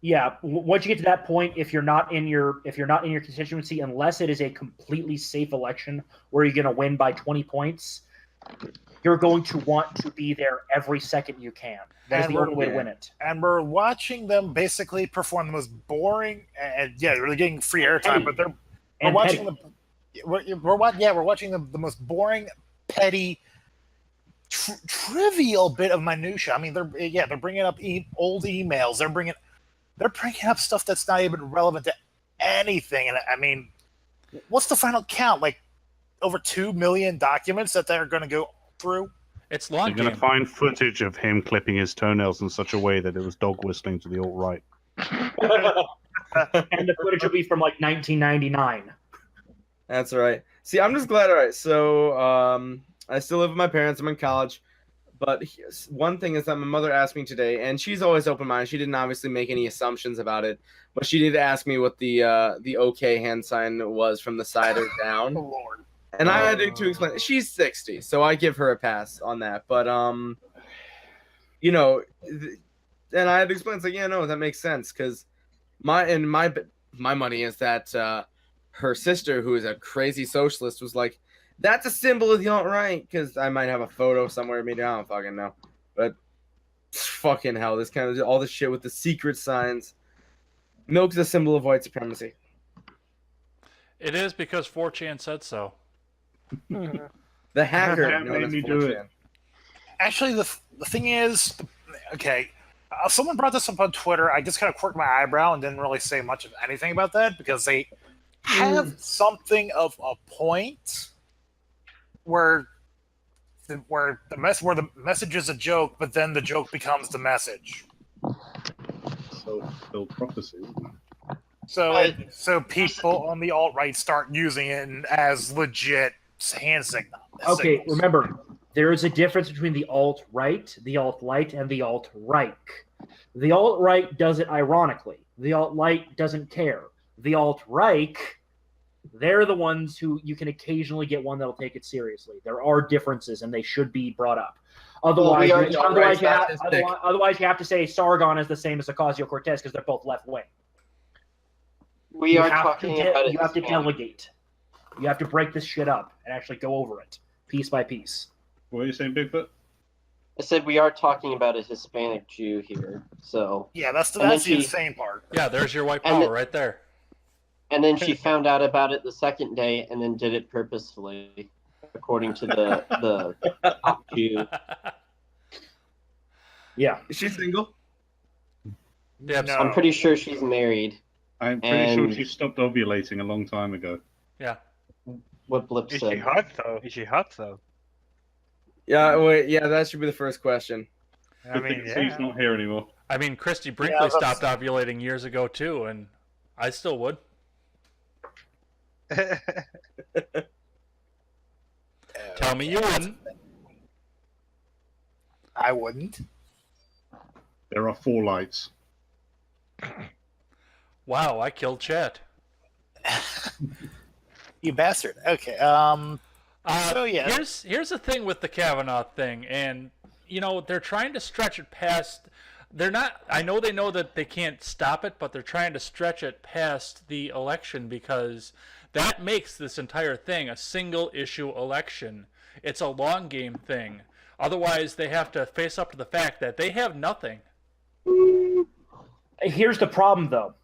Yeah, once you get to that point, if you're not in your constituency, unless it is a completely safe election where you're going to win by 20 points, you're going to want to be there every second you can. That's the only way to win it. And we're watching them basically perform the most boring and really getting free airtime, but we're watching the most boring, petty, trivial bit of minutia. I mean, they're bringing up old emails. They're bringing up stuff that's not even relevant to anything. And I mean, what's the final count? Like over 2 million documents that they're going to go through? It's long. They're going to find footage of him clipping his toenails in such a way that it was dog whistling to the alt-right. And the footage will be from like 1999. That's right. See, I'm just glad. All right, so I still live with my parents. I'm in college. But one thing is that my mother asked me today, and she's always open-minded. She didn't obviously make any assumptions about it, but she did ask me what the OK hand sign was from the side or down. Oh, Lord. And I had to explain. She's 60, so I give her a pass on that. But and I had to explain. It's like, yeah, no, that makes sense because my money is that her sister, who is a crazy socialist, was like, that's a symbol of the alt-right, because I might have a photo somewhere. Maybe I don't fucking know. But fucking hell, this kind of all this shit with the secret signs. Milk's a symbol of white supremacy. It is because 4chan said so. The hacker made me do it. Actually, the thing is, okay, someone brought this up on Twitter. I just kind of quirked my eyebrow and didn't really say much of anything about that because they have something of a point where where the message is a joke, but then the joke becomes the message. Self-fulfilled prophecy. Isn't it? So people on the alt-right start using it as legit hand signals. Okay, remember, there is a difference between the alt-right, the alt-light, and the alt-right. The alt-right does it ironically. The alt-light doesn't care. The alt-right, they're the ones who you can occasionally get one that'll take it seriously. There are differences, and they should be brought up. Otherwise, otherwise you have to say Sargon is the same as Ocasio-Cortez because they're both left-wing. We are talking about it. You have to delegate. You have to break this shit up and actually go over it piece by piece. What are you saying, Bigfoot? I said we are talking about a Hispanic Jew here, so yeah, that's the insane part. Yeah, there's your white power right there. And then she found out about it the second day, and then did it purposefully, according to the top Jew. Yeah, is she single? Yeah, no. I'm pretty sure she's married. I'm pretty sure she stopped ovulating a long time ago. Yeah. What Blip Is said. she hot though? Is she hot though? Yeah, wait, yeah, that should be the first question. I mean, Steve's not here anymore. I mean, Christy Brinkley stopped ovulating years ago too, and I still would. Tell me you wouldn't. I wouldn't. There are 4 lights. Wow, I killed Chet. You bastard. Okay. So yeah. Here's the thing with the Kavanaugh thing, and you know they're trying to stretch it past. They're not. I know they know that they can't stop it, but they're trying to stretch it past the election because that makes this entire thing a single issue election. It's a long game thing. Otherwise, they have to face up to the fact that they have nothing. Here's the problem, though.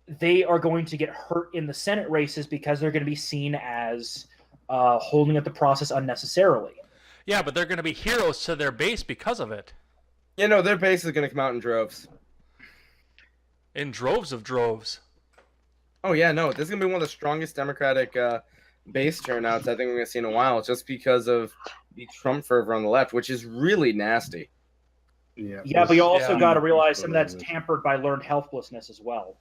They are going to get hurt in the Senate races because they're going to be seen as holding up the process unnecessarily. Yeah, but they're going to be heroes to their base because of it. You know, their base is going to come out in droves. In droves of droves. Oh, yeah, no. This is going to be one of the strongest Democratic base turnouts I think we're going to see in a while, just because of the Trump fervor on the left, which is really nasty. Yeah, but you also got to realize some of that's tampered by learned helplessness as well.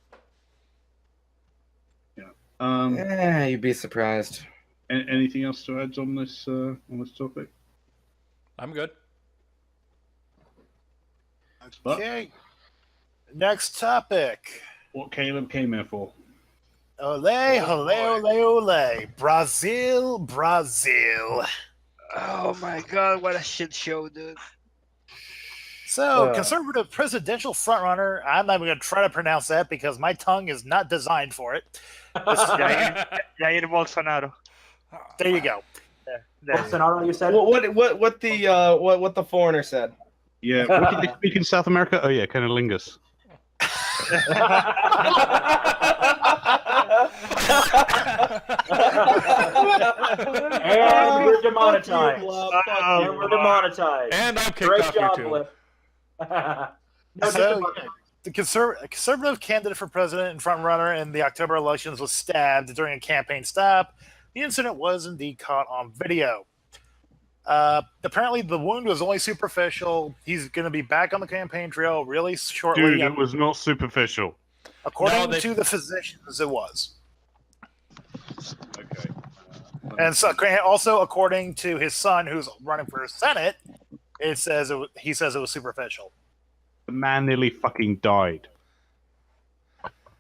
Yeah. You'd be surprised. Anything else to add on this topic? I'm good. Okay. Next topic. What Caleb came here for? Ole, ole, ole, ole. Brazil. Oh my god, what a shit show, dude. So, conservative presidential frontrunner, I'm not even going to try to pronounce that because my tongue is not designed for it. Jair Bolsonaro. There you go. Bolsonaro, you said? What the foreigner said. Yeah, what did they speak in South America? Oh yeah, cunnilingus. And we're demonetized. And we're demonetized. And I'm kicked Great off job, YouTube. Blip. The conservative candidate for president and frontrunner in the October elections was stabbed during a campaign stop. The incident was indeed caught on video. Apparently, the wound was only superficial. He's going to be back on the campaign trail really shortly. Dude, it was not superficial. According to the physicians, it was. Okay. And so, also according to his son, who's running for Senate, he says it was superficial. The man nearly fucking died.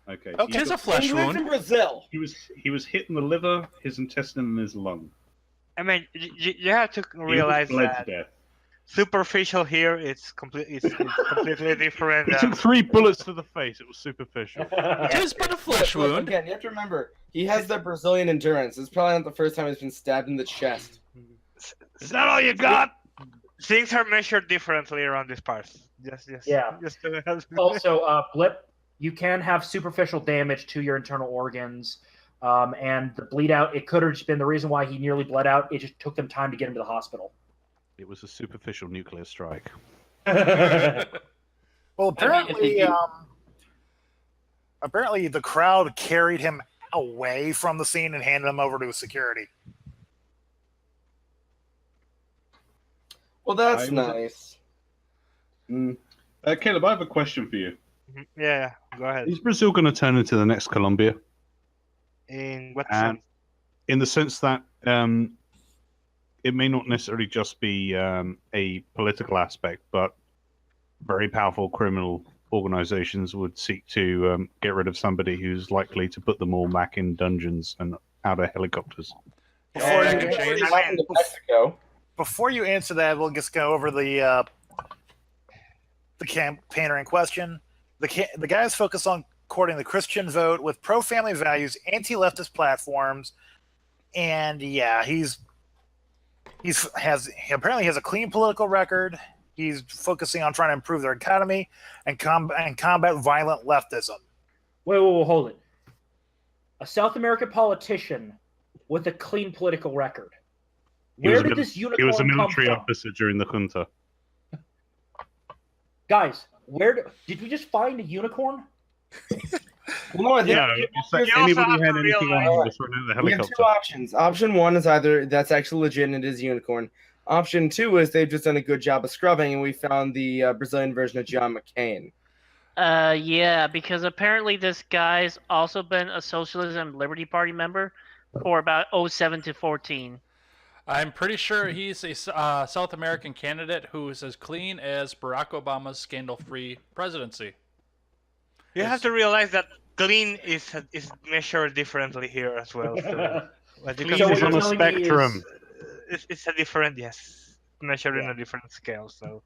Okay. It is a flesh wound. in Brazil. He was hit in the liver, his intestine, and his lung. I mean, you have to realize He bled that to death. superficial here it's completely different. He took 3 bullets to the face. It was superficial. It is but a flesh wound. Again, you have to remember, he has that Brazilian endurance. It's probably not the first time he's been stabbed in the chest. Is that all you got? Things are measured differently around this part. Yeah. Also, Blip, you can have superficial damage to your internal organs. And the bleed out, it could have just been the reason why he nearly bled out. It just took them time to get him to the hospital. It was a superficial nuclear strike. Well, apparently the crowd carried him away from the scene and handed him over to security. Well, that's I was- nice. Caleb, I have a question for you. Yeah, go ahead. Is Brazil going to turn into the next Colombia? In what And sense? in the sense that it may not necessarily just be a political aspect, but very powerful criminal organizations would seek to get rid of somebody who's likely to put them all back in dungeons and out of helicopters. Before back you, in chains. Mexico. before you answer that, we'll just go over the campaigner in question. The guy is focused on courting the Christian vote with pro-family values, anti-leftist platforms, and yeah, he apparently has a clean political record. He's focusing on trying to improve their economy and combat violent leftism. Wait, hold it. A South American politician with a clean political record. Where did this unicorn He was a military come from? officer during the junta. Guys, did we just find a unicorn? Well, no, I think Yeah, it's like You also anybody have had to anything on realize- him was thrown out of the we have two helicopter. options. Option one is either that's actually legit and it is a unicorn. Option two is they've just done a good job of scrubbing and we found the Brazilian version of John McCain. Yeah, because apparently this guy's also been a Socialism and Liberty Party member for about 07 to 14. I'm pretty sure he's a South American candidate who is as clean as Barack Obama's scandal-free presidency. You have to realize that clean is measured differently here as well. So, Clean is on a spectrum. It's a different, measured in a different scale. So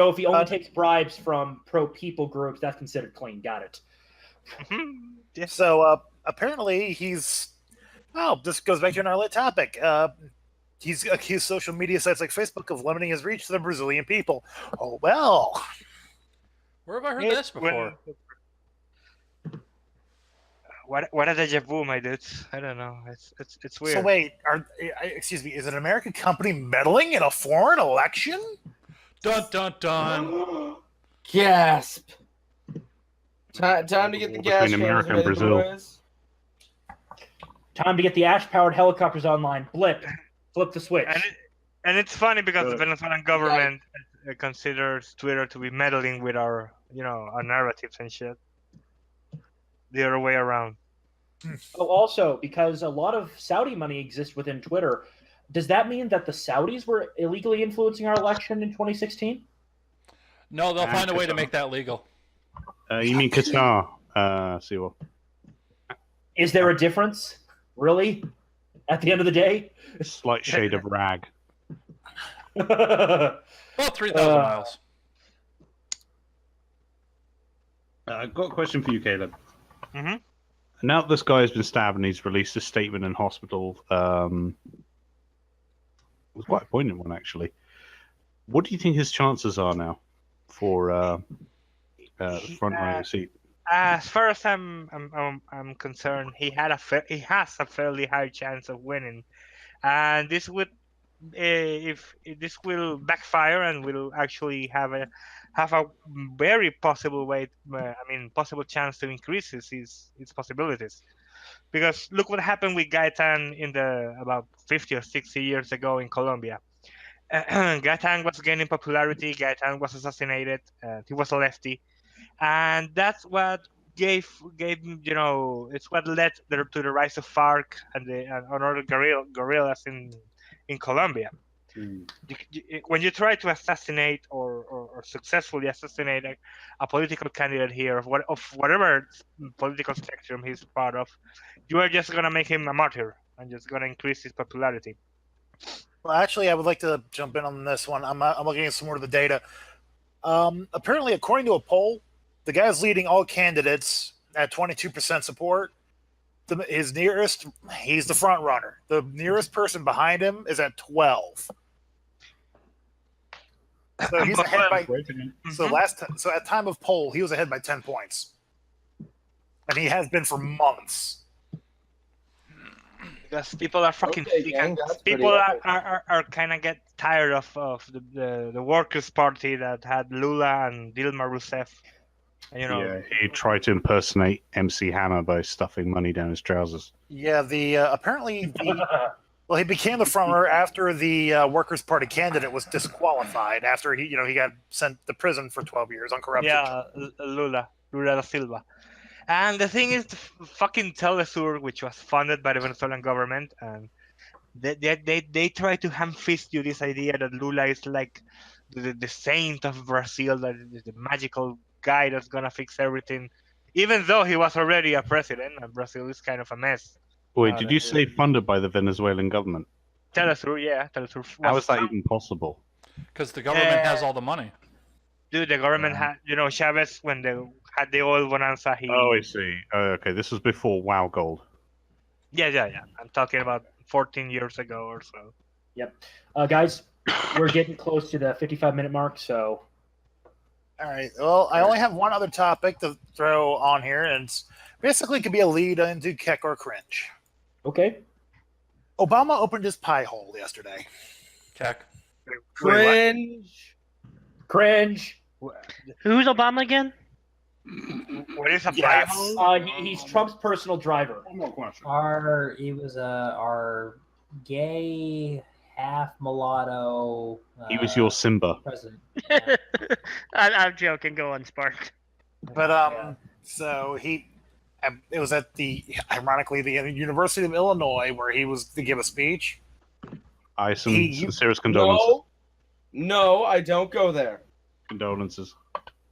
if he only takes bribes from pro-people groups, that's considered clean. Got it. Yes. So apparently he's. Oh, this goes back to an earlier topic. He's accused social media sites like Facebook of limiting his reach to the Brazilian people. Oh well. Where have I heard this before? What a deja vu, my dudes. I don't know. It's weird. So wait, excuse me, is an American company meddling in a foreign election? Dun dun dun. Gasp. Time to get the gas Between America cans and ready, Brazil. Time boys. to get the ash-powered helicopters online. Flip the switch. And it's funny because the Venezuelan government considers Twitter to be meddling with our narratives and shit. The other way around. Oh, also, because a lot of Saudi money exists within Twitter, does that mean that the Saudis were illegally influencing our election in 2016? No, they'll find a way to make that legal. You mean Qatar, Sewell? Is there a difference? Really? At the end of the day? Slight shade of rag. About 3,000 miles. I've got a question for you, Caleb. Mm-hmm. Now that this guy has been stabbed and he's released a statement in hospital, it was quite a poignant one, actually. What do you think his chances are now for the front row seat? As far as I'm concerned, he has a fairly high chance of winning, and this would if this will backfire and will actually have a very possible possible chance to increase his possibilities. Because look what happened with Gaetan in about 50 or 60 years ago in Colombia. Gaetan was gaining popularity. Gaetan was assassinated. He was a lefty, and that's what gave it's what led to the rise of FARC and other guerrillas in Colombia. When you try to assassinate or successfully assassinate a political candidate here of whatever political spectrum he's part of, you are just gonna make him a martyr and just gonna increase his popularity. Well, actually, I would like to jump in on this one. I'm looking at some more of the data. Apparently, according to a poll, the guy's leading all candidates at 22% support. He's the front runner. The nearest person behind him is at 12. So he's ahead by. So at time of poll, he was ahead by 10 points, and he has been for months. Because people are fucking sick, and people are kind of get tired of the Workers' Party that had Lula and Dilma Rousseff. Yeah, he tried to impersonate MC Hammer by stuffing money down his trousers. Yeah, apparently Well, he became the frontrunner after the Workers' Party candidate was disqualified after he got sent to prison for 12 years on corruption. Yeah, Lula da Silva. And the thing is, fucking Telesur, which was funded by the Venezuelan government, and they try to ham-fist you this idea that Lula is like the saint of Brazil, that is the magical guy that's gonna fix everything, even though he was already a president, and Brazil is kind of a mess. Wait, did you say funded by the Venezuelan government? Telesur, yeah, Telesur. How is that even possible? Because the government has all the money. Dude, the government had, Chavez, when they had the oil bonanza, he... Oh, I see. Okay, this was before WoW Gold. Yeah. I'm talking about 14 years ago or so. Yep. Guys, we're getting close to the 55-minute mark, so... All right. Well, I only have one other topic to throw on here, and it's basically could be a lead into Keck or Cringe. Okay. Obama opened his pie hole yesterday. Keck. Cringe. Cringe. Who's Obama again? What is a pie Yes. hole? He's Trump's personal driver. One more question. He was our gay half mulatto. He was your Simba. president. I'm joking. Go on, Spark. But so it was at ironically the University of Illinois where he was to give a speech. I some sincerest condolences. No, I don't go there. Condolences.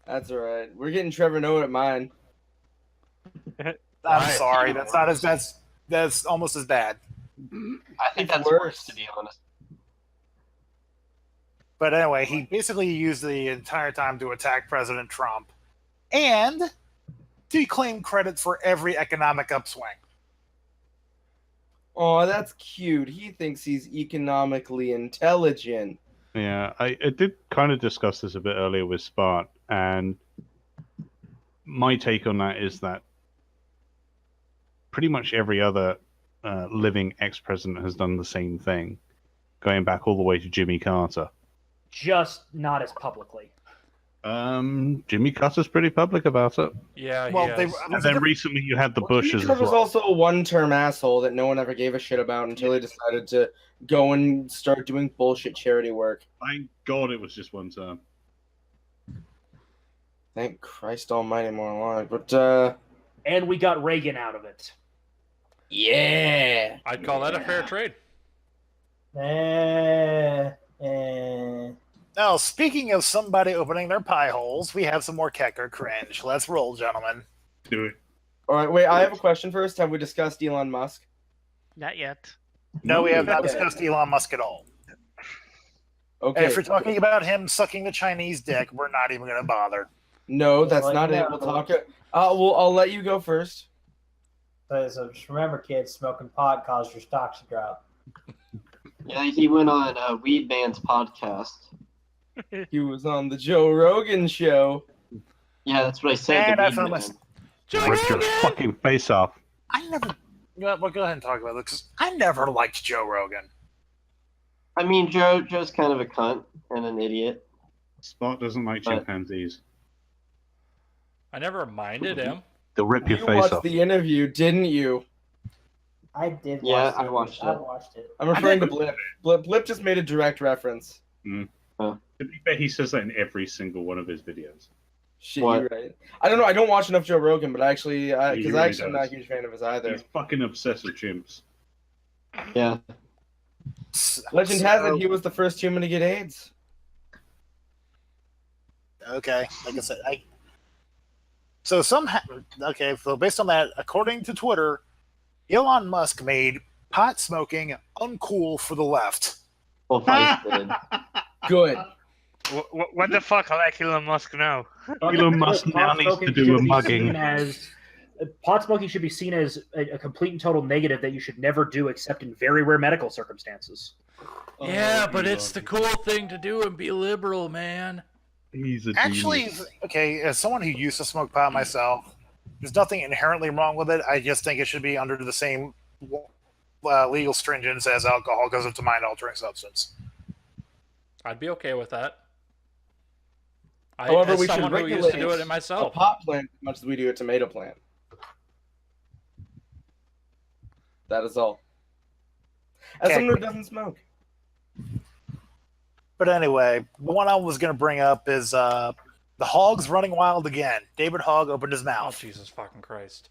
That's all right. We're getting Trevor Noah at mine. I'm sorry, that's almost as bad. I think that's worse. worse, to be honest. But anyway, he basically used the entire time to attack President Trump and to claim credit for every economic upswing. Oh, that's cute. He thinks he's economically intelligent. Yeah, I did kind of discuss this a bit earlier with Spart, and my take on that is that pretty much every other living ex-president has done the same thing, going back all the way to Jimmy Carter. Just not as publicly. Jimmy Carter's pretty public about it. Yeah, Well, he is. And then recently you had the Bushes Trump as was well. also a one-term asshole that no one ever gave a shit about until he decided to go and start doing bullshit charity work. Thank God it was just one term. Thank Christ Almighty, more alive. But And we got Reagan out of it. yeah, I'd call that a fair trade. Now, speaking of somebody opening their pie holes, we have some more Keck or Cringe. Let's roll, gentlemen. Do it. All right, wait. I have a question first. Have we discussed Elon Musk? Not yet. No, we have not Okay. discussed Elon Musk at all. Okay. And if you're talking about him sucking the Chinese dick, we're not even going to bother. No, that's Like, not no. it. We'll talk it. I'll let you go first. So just remember, kids, smoking pot causes your stocks to drop. Yeah, he went on Weed Man's podcast. He was on the Joe Rogan show. Yeah, that's what I said. And the I Weed found Man. my... Rip your fucking face off. I never... You know what, we'll go ahead and talk about this, because I never liked Joe Rogan. I mean, Joe's kind of a cunt and an idiot. Spart doesn't like But- chimpanzees. I never minded him. They'll rip your You face watched off. the interview, didn't you? I did. Yeah, watch I it. watched I it. watched it. I'm referring to Blip. Blip just made a direct reference. To be fair, he says that in every single one of his videos. Shit, What? you're right. I don't know. I don't watch enough Joe Rogan, but actually, He because really I actually am not a does. huge fan of his either. He's fucking obsessed with chimps. Yeah. Legend has it he was the first human to get AIDS. Okay, like I said, so based on that, according to Twitter, Elon Musk made pot smoking uncool for the left. Well, Vice did. Good. What the fuck? I like Elon Musk now. Elon Musk now needs to do a mugging. Pot smoking should be seen as a complete and total negative that you should never do except in very rare medical circumstances. Yeah, but it's the cool thing to do and be liberal, man. He's a Actually, genius. okay, as someone who used to smoke pot myself, there's nothing inherently wrong with it. I just think it should be under the same legal stringence as alcohol because it's a mind-altering substance. I'd be okay with that. However, as we should someone who regulate used to do it a myself. pot plant as much as we do a tomato plant. That is all. As Okay. someone who doesn't smoke. But anyway, the one I was going to bring up is the Hog's running wild again. David Hogg opened his Oh, mouth. Jesus fucking Christ.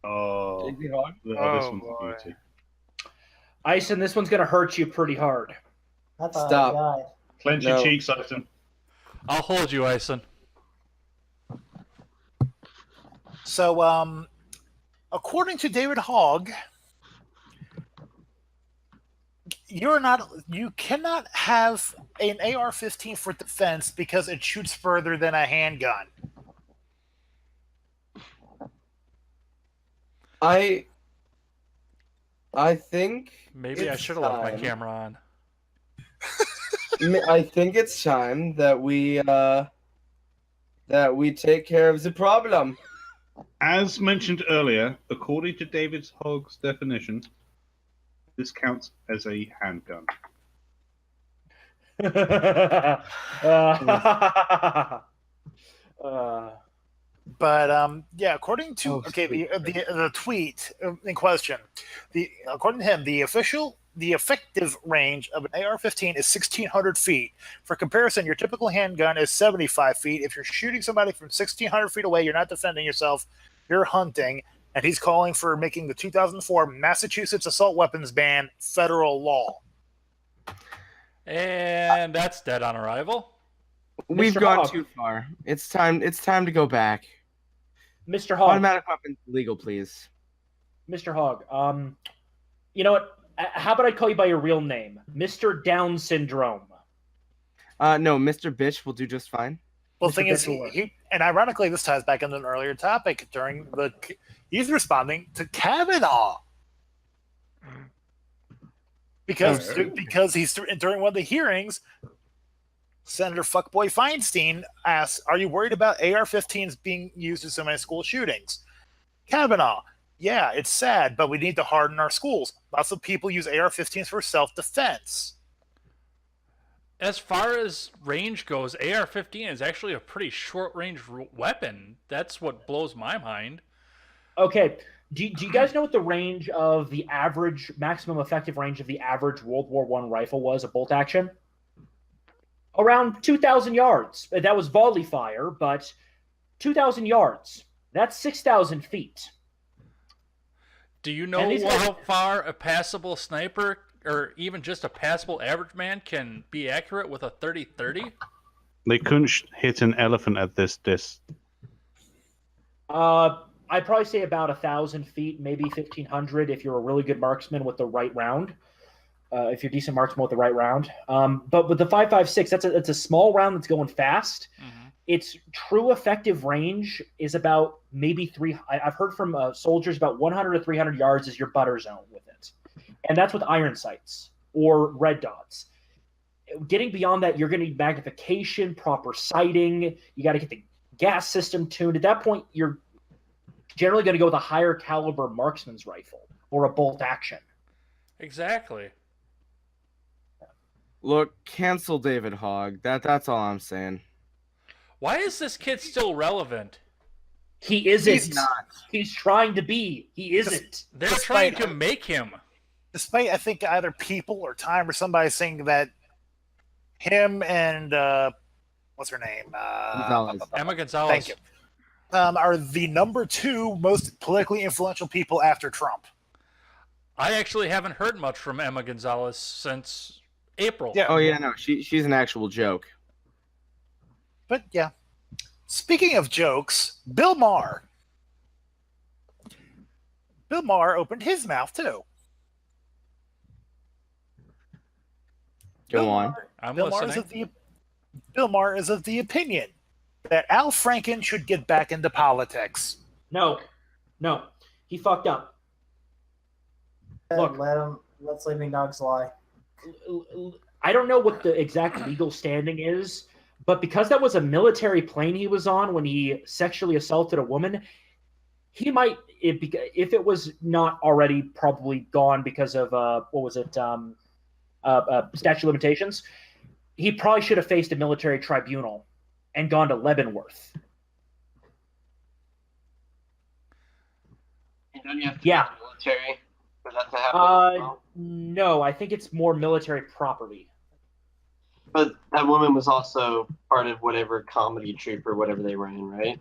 Oh, JP Hogg? this Oh, one's boy. a beauty. Ison, this one's gonna hurt you pretty hard. I thought Stop. I died. Clench No. your cheeks, Ison. I'll hold you, Ison. So, according to David Hogg, you cannot have an AR-15 for defense because it shoots further than a handgun. I think Maybe I it's should have left my time. camera on. I think it's time that we take care of the problem. As mentioned earlier, according to David Hogg's definition, this counts as a handgun. But yeah, according to Oh, the tweet in question, according to him, the effective range of an AR-15 is 1,600 feet. For comparison, your typical handgun is 75 feet. If you're shooting somebody from 1,600 feet away, you're not defending yourself, you're hunting. And he's calling for making the 2004 Massachusetts assault weapons ban federal law. And that's dead on arrival. We've Mr. gone Hogg. too far. It's time to go back. Mr. Hogg. Automatic weapons legal, please. Mr. Hogg. You know what? How about I call you by your real name, Mr. Down Syndrome? No, Mr. Bitch will do just fine. Well, the Mr. thing is, Bitchler. and ironically, this ties back into an earlier topic. He's responding to Kavanaugh because he's during one of the hearings. Senator Fuckboy Feinstein asks, "Are you worried about AR-15s being used in so many school shootings?" Kavanaugh, yeah, it's sad, but we need to harden our schools. Lots of people use AR-15s for self-defense. As far as range goes, AR-15 is actually a pretty short-range weapon. That's what blows my mind. Okay. Do you guys know what the range of the average maximum effective range of the average World War I rifle was, a bolt action? Around 2,000 yards. That was volley fire, but 2,000 yards. That's 6,000 feet. Do you know how far a passable sniper, or even just a passable average man, can be accurate with a 30-30? They couldn't hit an elephant at this distance. I'd probably say about 1,000 feet, maybe 1,500 if you're a really good marksman with the right round. If you're a decent marksman with the right round. But with the 5.56, that's a small round that's going fast. Mm-hmm. Its true effective range is about maybe I've heard from soldiers about 100 to 300 yards is your butter zone with it. And that's with iron sights or red dots. Getting beyond that, you're going to need magnification, proper sighting. You got to get the gas system tuned. At that point, you're generally going to go with a higher caliber marksman's rifle or a bolt action. Exactly. Look, cancel David Hogg. That's all I'm saying. Why is this kid still relevant? He isn't. He's not. He's trying to be. He isn't. They're Despite- trying to make him. Despite, I think, either People or Time or somebody saying that him and what's her name? Gonzalez. Emma Gonzalez. Thank you. Are the number 2 most politically influential people after Trump. I actually haven't heard much from Emma Gonzalez since April. Yeah. Oh yeah, no, she's an actual joke. But yeah. Speaking of jokes, Bill Maher. Bill Maher opened his mouth too. Go on. I'm Bill Maher listening. Bill Maher is of the opinion that Al Franken should get back into politics. No. He fucked up. Look. Let sleeping dogs lie. I don't know what the exact legal standing is, but because that was a military plane he was on when he sexually assaulted a woman, he might, if it was not already probably gone because of statute of limitations, he probably should have faced a military tribunal and gone to Leavenworth. You don't have to Yeah. be in the military For that to happen? as well? No, I think it's more military property. But that woman was also part of whatever comedy troupe or whatever they were in, right?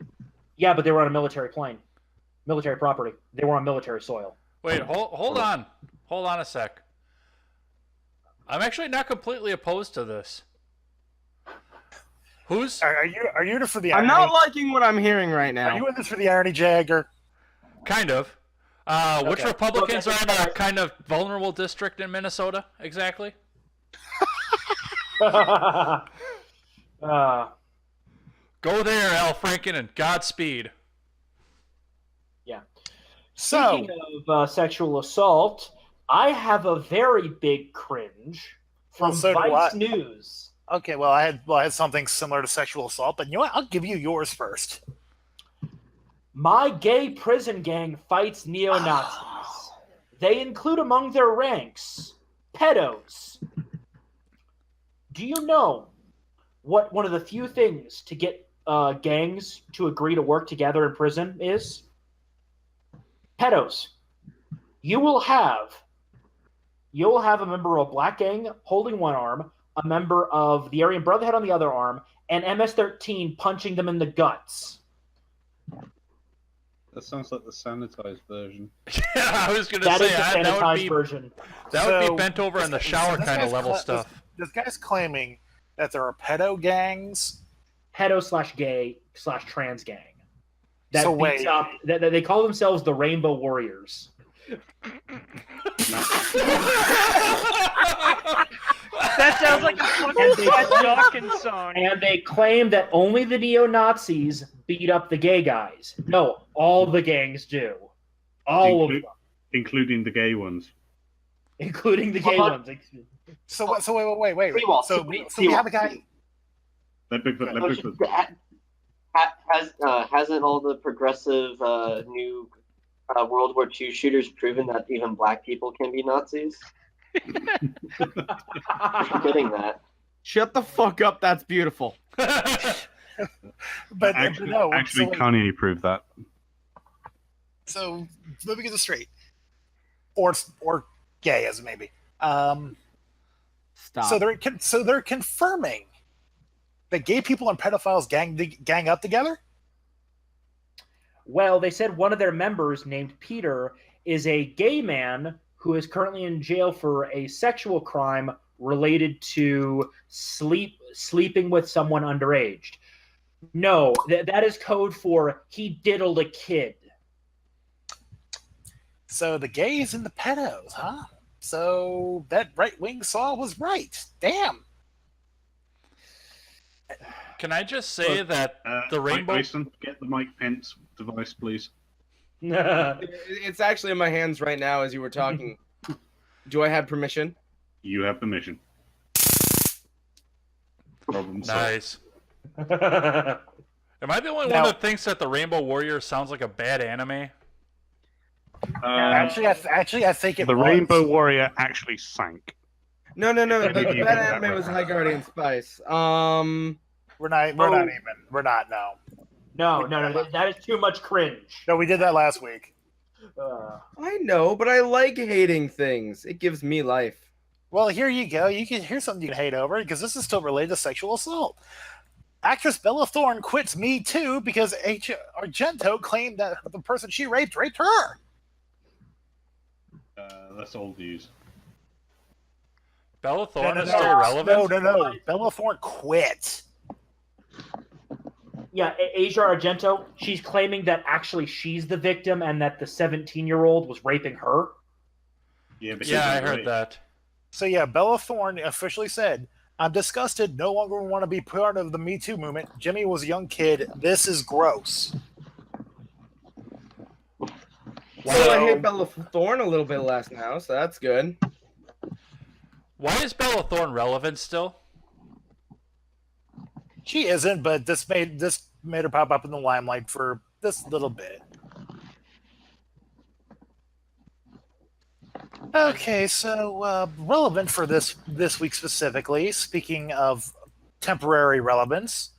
Yeah, but they were on a military plane, military property. They were on military soil. Wait, hold on. Hold on a sec. I'm actually not completely opposed to this. Who's? Are you in it for the I'm irony? not liking what I'm hearing right now. Are you in this for the irony, Jagger? Kind of. Which Okay. Republicans Okay. are in a kind of vulnerable district in Minnesota, exactly? uh, Go there, Al Franken, and Godspeed. yeah. So, Speaking of sexual assault, I have a very big cringe from Well, so do Vice I. News. okay, well, I had something similar to sexual assault, but you know what? I'll give you yours first. My gay prison gang fights neo-Nazis. They include among their ranks pedos. Do you know what one of the few things to get gangs to agree to work together in prison is? Pedos. You'll have a member of a black gang holding one arm, a member of the Aryan Brotherhood on the other arm, and MS-13 punching them in the guts. That sounds like the sanitized version. Yeah, I was going to That say is the that would sanitized be version. that would So, be bent over in the this- shower this kind of guy's level cla- stuff. This guy's claiming that there are pedo gangs. Pedo/gay/trans gang. That So beats wait. up. That they call themselves the Rainbow Warriors. That sounds like a fucking Scott Dawkins song. And they claim that only the neo-Nazis beat up the gay guys. No, all the gangs do. All of them, Including the gay ones. including the gay Well, ones. So wait. Seawall, So Seawall. we have a guy. Let Bigfoot. Let Bigfoot. Hasn't all the progressive new World War II shooters proven that even black people can be Nazis? You're forgetting that. Shut the fuck up. That's beautiful. But Actually, no. actually so, Kanye proved that. so let me get this straight, or gay as it may be. Stop. So they're confirming that gay people and pedophiles gang up together. Well, they said one of their members, named Peter, is a gay man who is currently in jail for a sexual crime related to sleeping with someone underage. No, that is code for he diddled a kid. So the gays and the pedos, huh? So that right wing saw was right. Damn. Can I just say that the rainbow? Mason, get the Mike Pence device, please. It's actually in my hands right now as you were talking. Do I have permission? You have permission. Problem solved. Nice. Am I the only one that thinks that the Rainbow Warrior sounds like a bad anime? Actually, I think it The was. Rainbow Warrior actually sank. No. If That you put it that anime way. was High Guardian Spice. We're not even. We're not. No. No. That is too much cringe. No, we did that last week. I know, but I like hating things. It gives me life. Well, here you go. Here's something you can hate over because this is still related to sexual assault. Actress Bella Thorne quits Me Too because Argento claimed that the person she raped her. That's old news. Bella Thorne No. is still relevant? No. Bella Thorne quit. Yeah, Asia Argento, she's claiming that actually she's the victim and that the 17-year-old was raping her. Yeah, I heard that. So yeah, Bella Thorne officially said, "I'm disgusted. No longer want to be part of the Me Too movement. Jimmy was a young kid. This is gross." So I hate Bella Thorne a little bit less now, so that's good. Why is Bella Thorne relevant still? She isn't, but this made her pop up in the limelight for this little bit. Okay, so relevant for this week specifically. Speaking of temporary relevance,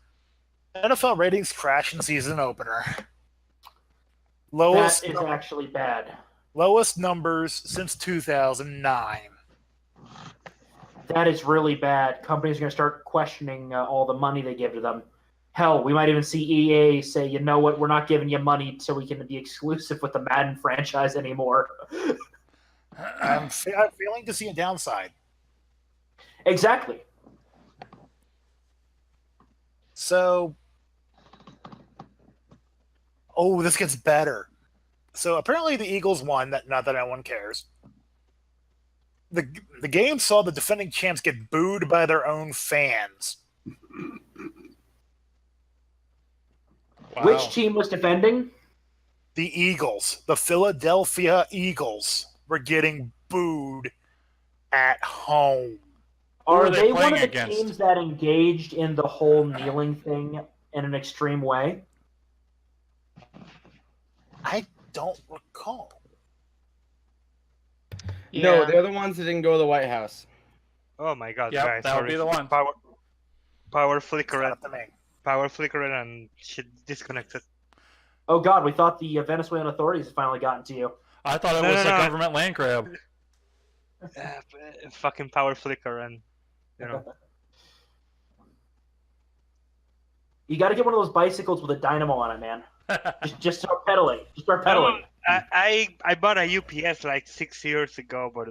NFL ratings crash in season opener. That is actually bad. Lowest numbers since 2009. That is really bad. Companies are going to start questioning all the money they give to them. Hell, we might even see EA say, you know what, we're not giving you money so we can be exclusive with the Madden franchise anymore. I'm failing to see a downside. Exactly. So, this gets better. So apparently the Eagles won. Not that anyone cares. The game saw the defending champs get booed by their own fans. Wow. Which team was defending? The Eagles, the Philadelphia Eagles, were getting booed at home. are Are they they one playing of the against? teams that engaged in the whole kneeling thing in an extreme way? I don't recall. No, they're the ones that didn't go to the White House. Oh my God, Yep, guys! that would sorry. be the one. Power flickered. Not the name. Power flickered and shit disconnected. Oh God, we thought the Venezuelan authorities had finally gotten to you. I thought it No, was no, a no. government land grab. Fucking power flicker and You got to get one of those bicycles with a dynamo on it, man. just start pedaling. Just start pedaling. I bought a UPS like 6 years ago, but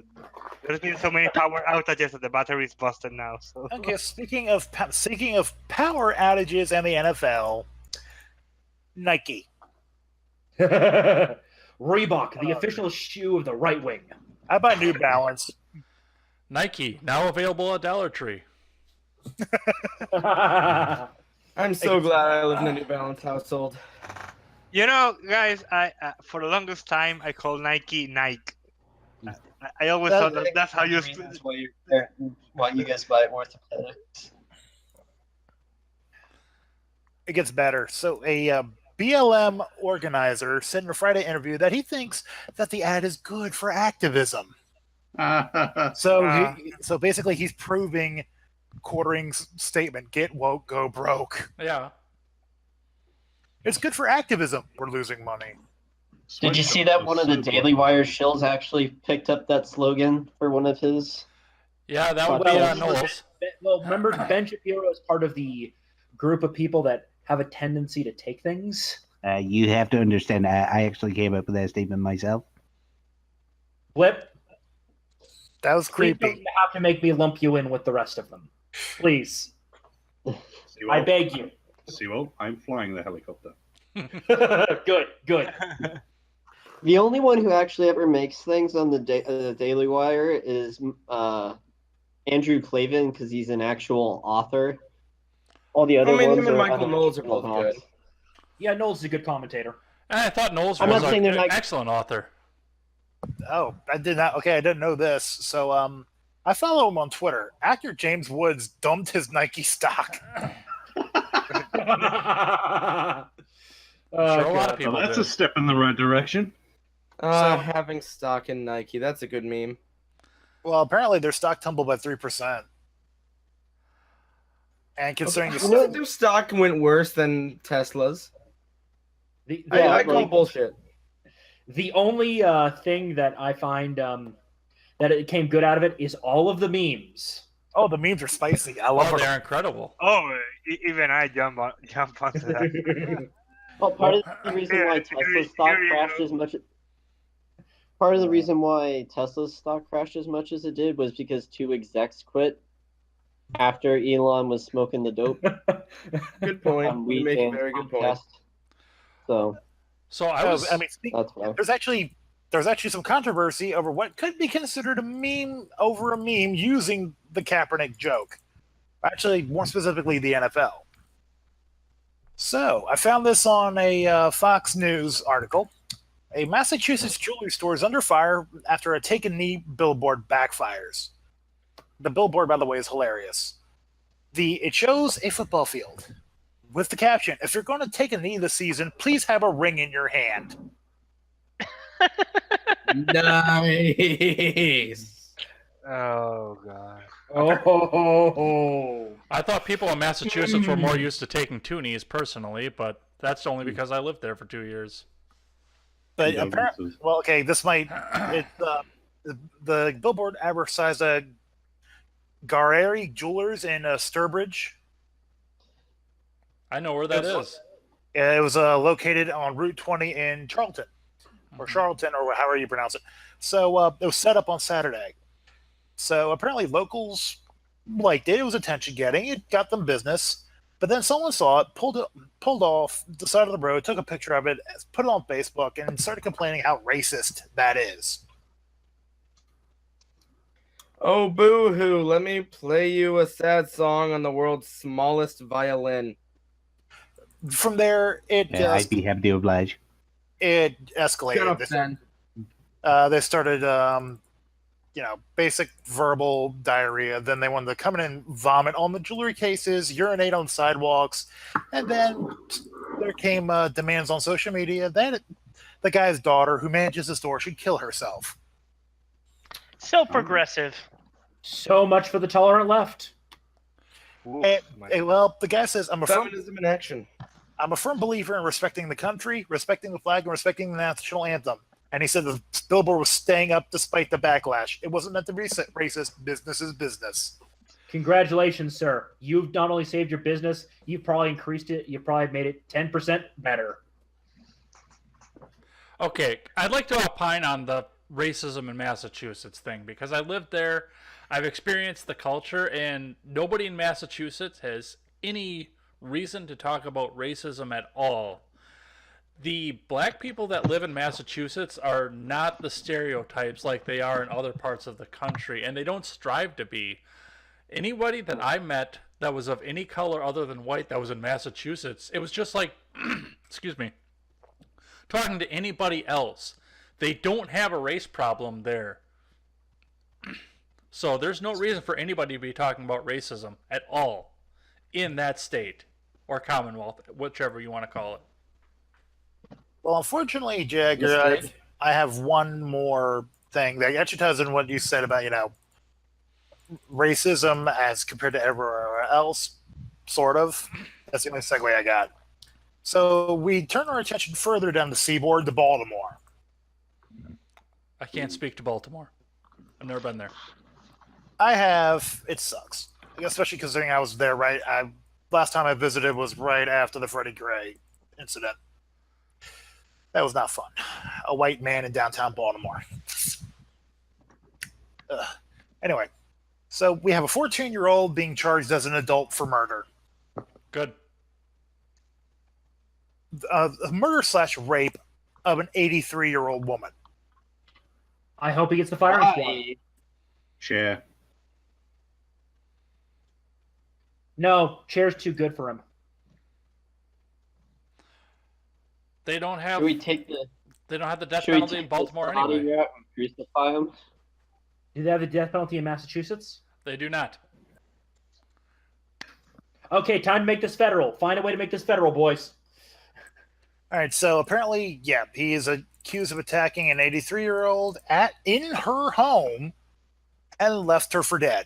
there's been so many power outages that the battery's busted now. So Okay, speaking of power outages and the NFL, Nike. Reebok, the official shoe of the right wing. How about New Balance? Nike, now available at Dollar Tree. I'm so glad I live in a New Balance household. guys, I for the longest time I called Nike Nike. I always thought that's how you. Why you guys buy orthopedics? It gets better. So a BLM organizer said in a Friday interview that he thinks that the ad is good for activism. So basically he's proving Quartering's statement, get woke, go broke. Yeah. It's good for activism. We're losing money. Did you see that one of the Daily Wire shills actually picked up that slogan for one of his? Yeah, that would be Knowles. Well, remember Ben Shapiro is part of the group of people that have a tendency to take things. You have to understand, I actually came up with that statement myself. Blip. That was Please creepy. don't have to make me lump you in with the rest of them. Please. I beg you. Sewell, I'm flying the helicopter. Good. The only one who actually ever makes things on the Daily Wire is Andrew Clavin, because he's an actual author. All the other ones him and are Michael Knowles are both good. Yeah, Knowles is a good commentator. And I thought Knowles I'm was not saying an they're not- excellent author. Oh, I did not. Okay, I didn't know this. So, I follow him on Twitter. Actor James Woods dumped his Nike stock. Sure, a lot of people Well, that's do. a step in the right direction. Having stock in Nike, that's a good meme. Well, apparently their stock tumbled by 3%. And considering You know, their stock went worse than Tesla's. I call bullshit. The only thing that I find that it came good out of it is all of the memes. Oh, the memes are spicy. I love Oh, them. they're incredible. Oh, even I jump onto that. Well, part of the reason why Tesla's stock crashed as much. Part of the reason why Tesla's stock crashed as much as it did was because 2 execs quit after Elon was smoking the dope. Good point. on You make a Weekend very good podcast. point. So I was. that's why. There's actually some controversy over what could be considered a meme over a meme using the Kaepernick joke. Actually, more specifically, the NFL. So, I found this on a Fox News article. A Massachusetts jewelry store is under fire after a take a knee billboard backfires. The billboard, by the way, is hilarious. It shows a football field with the caption, "If you're going to take a knee this season, please have a ring in your hand." Nice. Oh God. Oh. I thought people in Massachusetts were more used to taking 2 knees personally, but that's only because I lived there for 2 years. But apparently, Condolences. well, okay, this might the billboard advertised a Gareri Jewelers in Sturbridge. I know where that is. It was located on Route 20 in Charlton, or Charlton, or however you pronounce it. So it was set up on Saturday. So apparently locals liked it. It was attention getting. It got them business. But then someone saw it, pulled off the side of the road, took a picture of it, put it on Facebook, and started complaining how racist that is. Oh, boo-hoo, let me play you a sad song on the world's smallest violin. From there, I'd be happy to oblige. It escalated. Shut up, Ben. They started, basic verbal diarrhea. Then they wanted to come in and vomit on the jewelry cases, urinate on sidewalks, and then there came demands on social media that the guy's daughter, who manages the store, should kill herself. So progressive. So much for the tolerant left. Well, the guy says, Feminism in action. I'm a firm believer in respecting the country, respecting the flag, and respecting the national anthem. And he said the billboard was staying up despite the backlash. It wasn't meant to be racist. Business is business. Congratulations, sir. You've not only saved your business, you've probably increased it. You probably made it 10% better. Okay, I'd like to opine on the racism in Massachusetts thing because I lived there. I've experienced the culture, and nobody in Massachusetts has any reason to talk about racism at all. The black people that live in Massachusetts are not the stereotypes like they are in other parts of the country, and they don't strive to be. Anybody that I met that was of any color other than white that was in Massachusetts, it was just like, excuse me, talking to anybody else. They don't have a race problem there. So there's no reason for anybody to be talking about racism at all in that state or Commonwealth, whichever you want to call it. Well, unfortunately, Jagger, I have one more thing that actually ties in what you said about, racism as compared to everywhere else, sort of. That's the only segue I got. So we turn our attention further down the seaboard to Baltimore. I can't speak to Baltimore. I've never been there. I have. It sucks, especially considering I was there last time I visited was right after the Freddie Gray incident. That was not fun. A white man in downtown Baltimore. Anyway, so we have a 14-year-old being charged as an adult for murder. Good. A murder/rape of an 83-year-old woman. I hope he gets the firing squad. Chair. No, chair's too good for him. They don't have. Should we take the? They don't have the death Should we penalty in take Baltimore this body anyway. route and crucify him? Do they have the death penalty in Massachusetts? They do not. Okay, time to make this federal. Find a way to make this federal, boys. All right, so apparently, yeah, he is accused of attacking an 83-year-old in her home and left her for dead.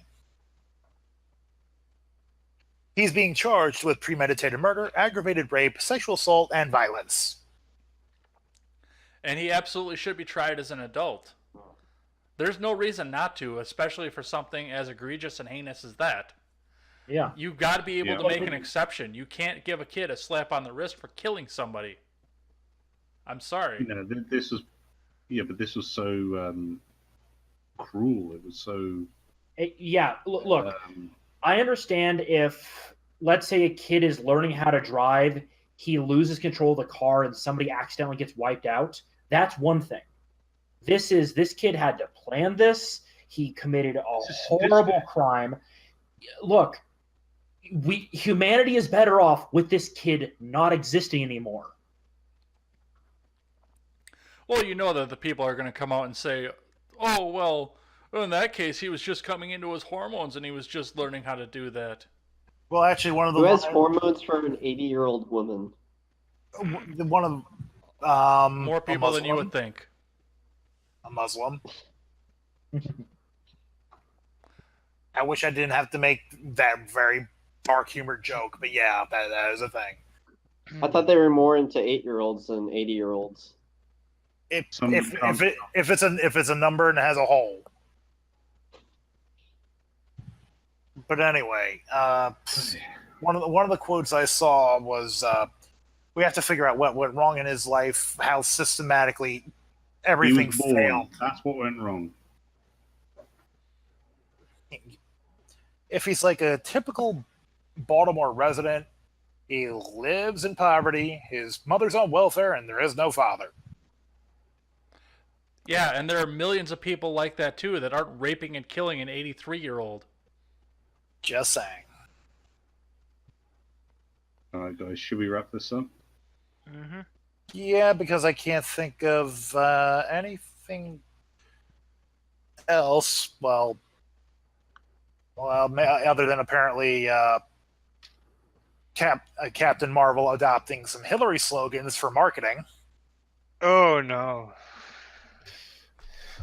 He's being charged with premeditated murder, aggravated rape, sexual assault, and violence. And he absolutely should be tried as an adult. There's no reason not to, especially for something as egregious and heinous as that. Yeah. You've got to be able to make an exception. You can't give a kid a slap on the wrist for killing somebody. I'm sorry. No, this was, but this was so cruel. It was so. Look, I understand if, let's say, a kid is learning how to drive, he loses control of the car, and somebody accidentally gets wiped out. That's one thing. This kid had to plan this. He committed a horrible crime. Look, humanity is better off with this kid not existing anymore. Well, you know that the people are going to come out and say, oh, well, in that case, he was just coming into his hormones and he was just learning how to do that. Well, actually, one of the... Who has hormones for an 80-year-old woman? One of... More people than you would think. A Muslim. I wish I didn't have to make that very dark humor joke, but yeah, that is a thing. I thought they were more into 8-year-olds than 80-year-olds. if it's a number and it has a hole. But anyway, one of the quotes I saw was, "We have to figure out what went wrong in his life, how systematically everything He was born. failed. That's what went wrong. If he's like a typical Baltimore resident, he lives in poverty, his mother's on welfare, and there is no father." Yeah, and there are millions of people like that too that aren't raping and killing an 83-year-old. Just saying. All right, guys, should we wrap this up? Mm-hmm. Yeah, because I can't think of anything else. Well, other than apparently Captain Marvel adopting some Hillary slogans for marketing. Oh no.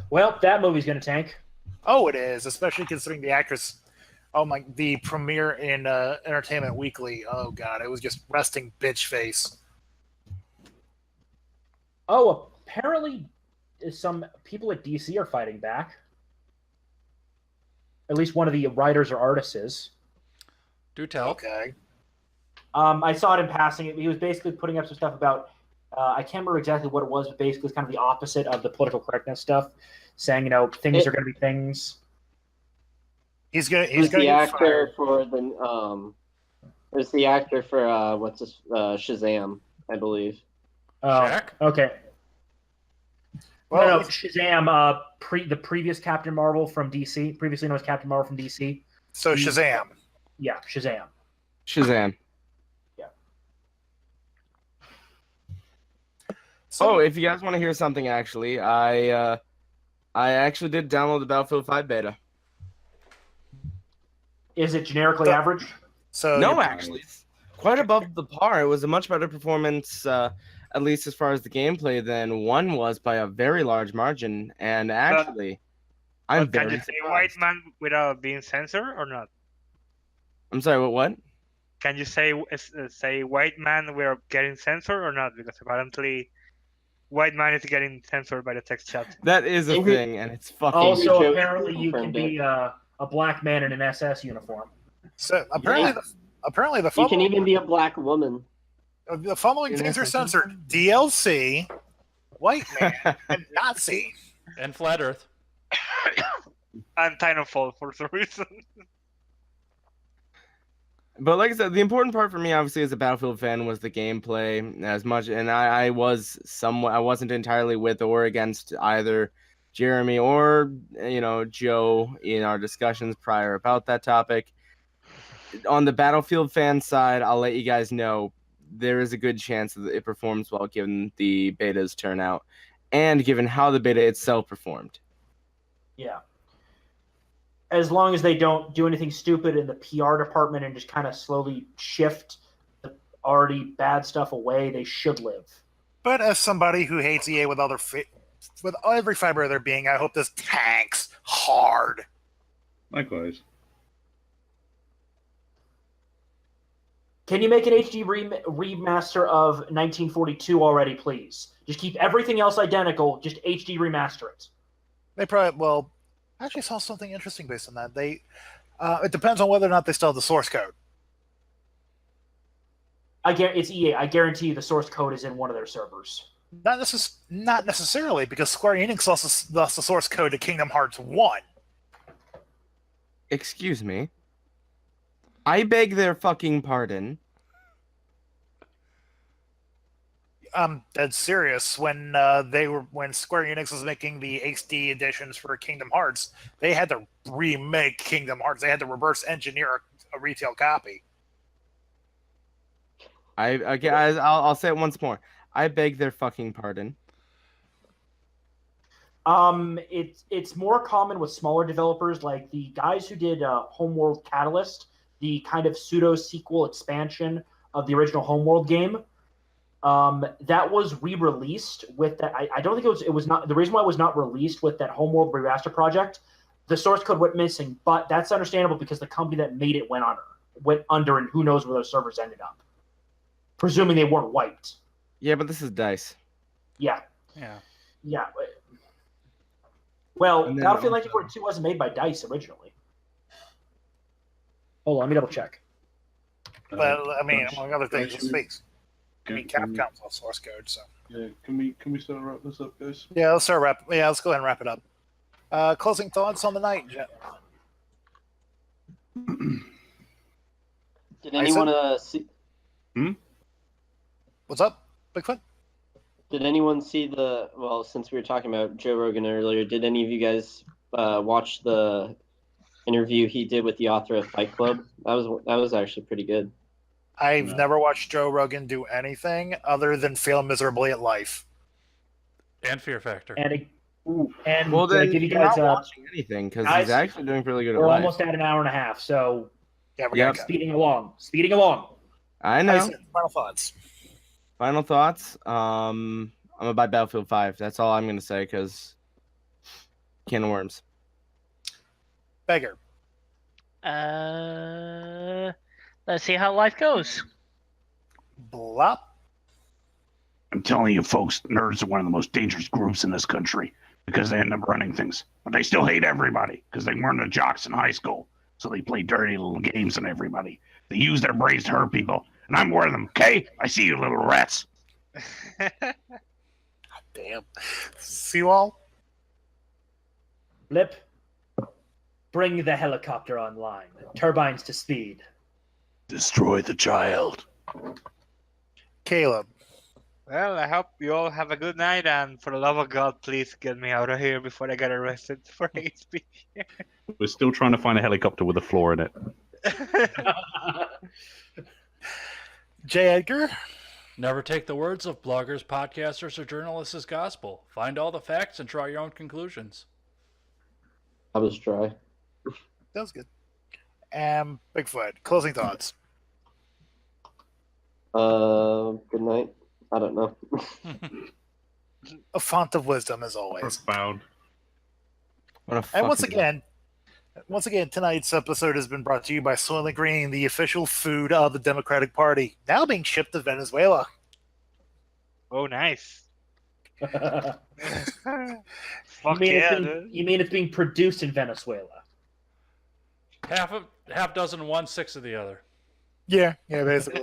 Well, that movie's gonna tank. Oh, it is, especially considering the actress. Oh my! The premiere in Entertainment Weekly. Oh god, it was just resting bitch face. Oh, apparently, some people at DC are fighting back. At least one of the writers or artists is. Do tell. Okay. I saw it in passing. He was basically putting up some stuff about. I can't remember exactly what it was, but basically it's kind of the opposite of the political correctness stuff, saying things are going to be things. He's the actor for the There's the actor for Shazam, I believe. Shaq? Okay. Well, no, Shazam. The previous Captain Marvel from DC, previously known as Captain Marvel from DC. So Shazam. Yeah, Shazam. Shazam. Yeah. So, if you guys want to hear something, actually, I actually did download the Battlefield 5 beta. Is it generically average? No, actually, it's quite above the par. It was a much better performance, at least as far as the gameplay, than 1 was by a very large margin. And actually, I'm can very you say surprised. white man without being censored or not? I'm sorry, what? Can you say white man without getting censored or not? Because apparently, white man is getting censored by the text chat. That is a thing, and it's fucking. Also, apparently, you can be a black man in an SS uniform. So apparently, the You following, can even be a black woman. the following things are censored: DLC, white man, and Nazi, and flat Earth, and Titanfall for some reason. But like I said, the important part for me, obviously, as a Battlefield fan, was the gameplay as much. And I wasn't entirely with or against either Jeremy or Joe in our discussions prior about that topic. On the Battlefield fan side, I'll let you guys know there is a good chance that it performs well given the beta's turnout and given how the beta itself performed. Yeah. As long as they don't do anything stupid in the PR department and just kind of slowly shift the already bad stuff away, they should live. But as somebody who hates EA with every fiber of their being, I hope this tanks hard. Likewise. Can you make an HD remaster of 1942 already, please? Just keep everything else identical. Just HD remaster it. They probably I actually saw something interesting based on that. It depends on whether or not they still have the source code. It's EA. I guarantee you the source code is in one of their servers. Not necessarily, because Square Enix lost the source code to Kingdom Hearts 1. Excuse me. I beg their fucking pardon. I'm dead serious. When Square Enix was making the HD editions for Kingdom Hearts, they had to remake Kingdom Hearts. They had to reverse engineer a retail copy. I'll say it once more. I beg their fucking pardon. It's more common with smaller developers, like the guys who did Homeworld Catalyst, the kind of pseudo sequel expansion of the original Homeworld game. That was re-released with that. I don't think it was not the reason why it was not released with that Homeworld remaster project. The source code went missing, but that's understandable because the company that made it went under, and who knows where those servers ended up. Presuming they weren't wiped. Yeah, but this is DICE. Yeah. Yeah. Yeah. Well, And then Battlefield also- 1942 wasn't made by DICE originally. Hold on, let me double check. But I mean, Gosh, among other things, it should we- speaks. I mean, Capcom's all source code, so. Yeah, can we start wrap this up, guys? Yeah, let's start wrap. Yeah, let's go ahead and wrap it up. Closing thoughts on the night, Jen? Did anyone see? What's up, Bigfoot? Did anyone see the? Well, since we were talking about Joe Rogan earlier, did any of you guys watch the interview he did with the author of Fight Club? That was actually pretty good. I've never watched Joe Rogan do anything other than fail miserably at life. And Fear Factor. And Well, then give you you're guys not watching anything because guys, he's actually doing really good at we're life. almost at an hour and a half, so Yeah, we're Yep. gonna speeding along. Speeding along. I know. Final thoughts. Final thoughts. I'm gonna buy Battlefield 5. That's all I'm gonna say because can of worms. Beggar. Let's see how life goes. Blop. I'm telling you, folks, nerds are one of the most dangerous groups in this country because they end up running things. But they still hate everybody because they weren't the jocks in high school. So they play dirty little games on everybody. They use their brains to hurt people. And I'm one of them, okay? I see you little rats. Damn. See you all? Blip. Bring the helicopter online. Turbines to speed. Destroy the child. Caleb. Well, I hope you all have a good night, and for the love of God, please get me out of here before I get arrested for hate speech. We're still trying to find a helicopter with a floor in it. J. Edgar. Never take the words of bloggers, podcasters, or journalists as gospel. Find all the facts and draw your own conclusions. I was dry. That was good. And Bigfoot. Closing thoughts. Good night. I don't know. A font of wisdom, as always. Profound. And once again, tonight's episode has been brought to you by Soylent Green, the official food of the Democratic Party, now being shipped to Venezuela. Oh, nice. You Fuck mean, yeah, you mean it's being produced in Venezuela? Half dozen one, 6 of the other. Yeah, basically.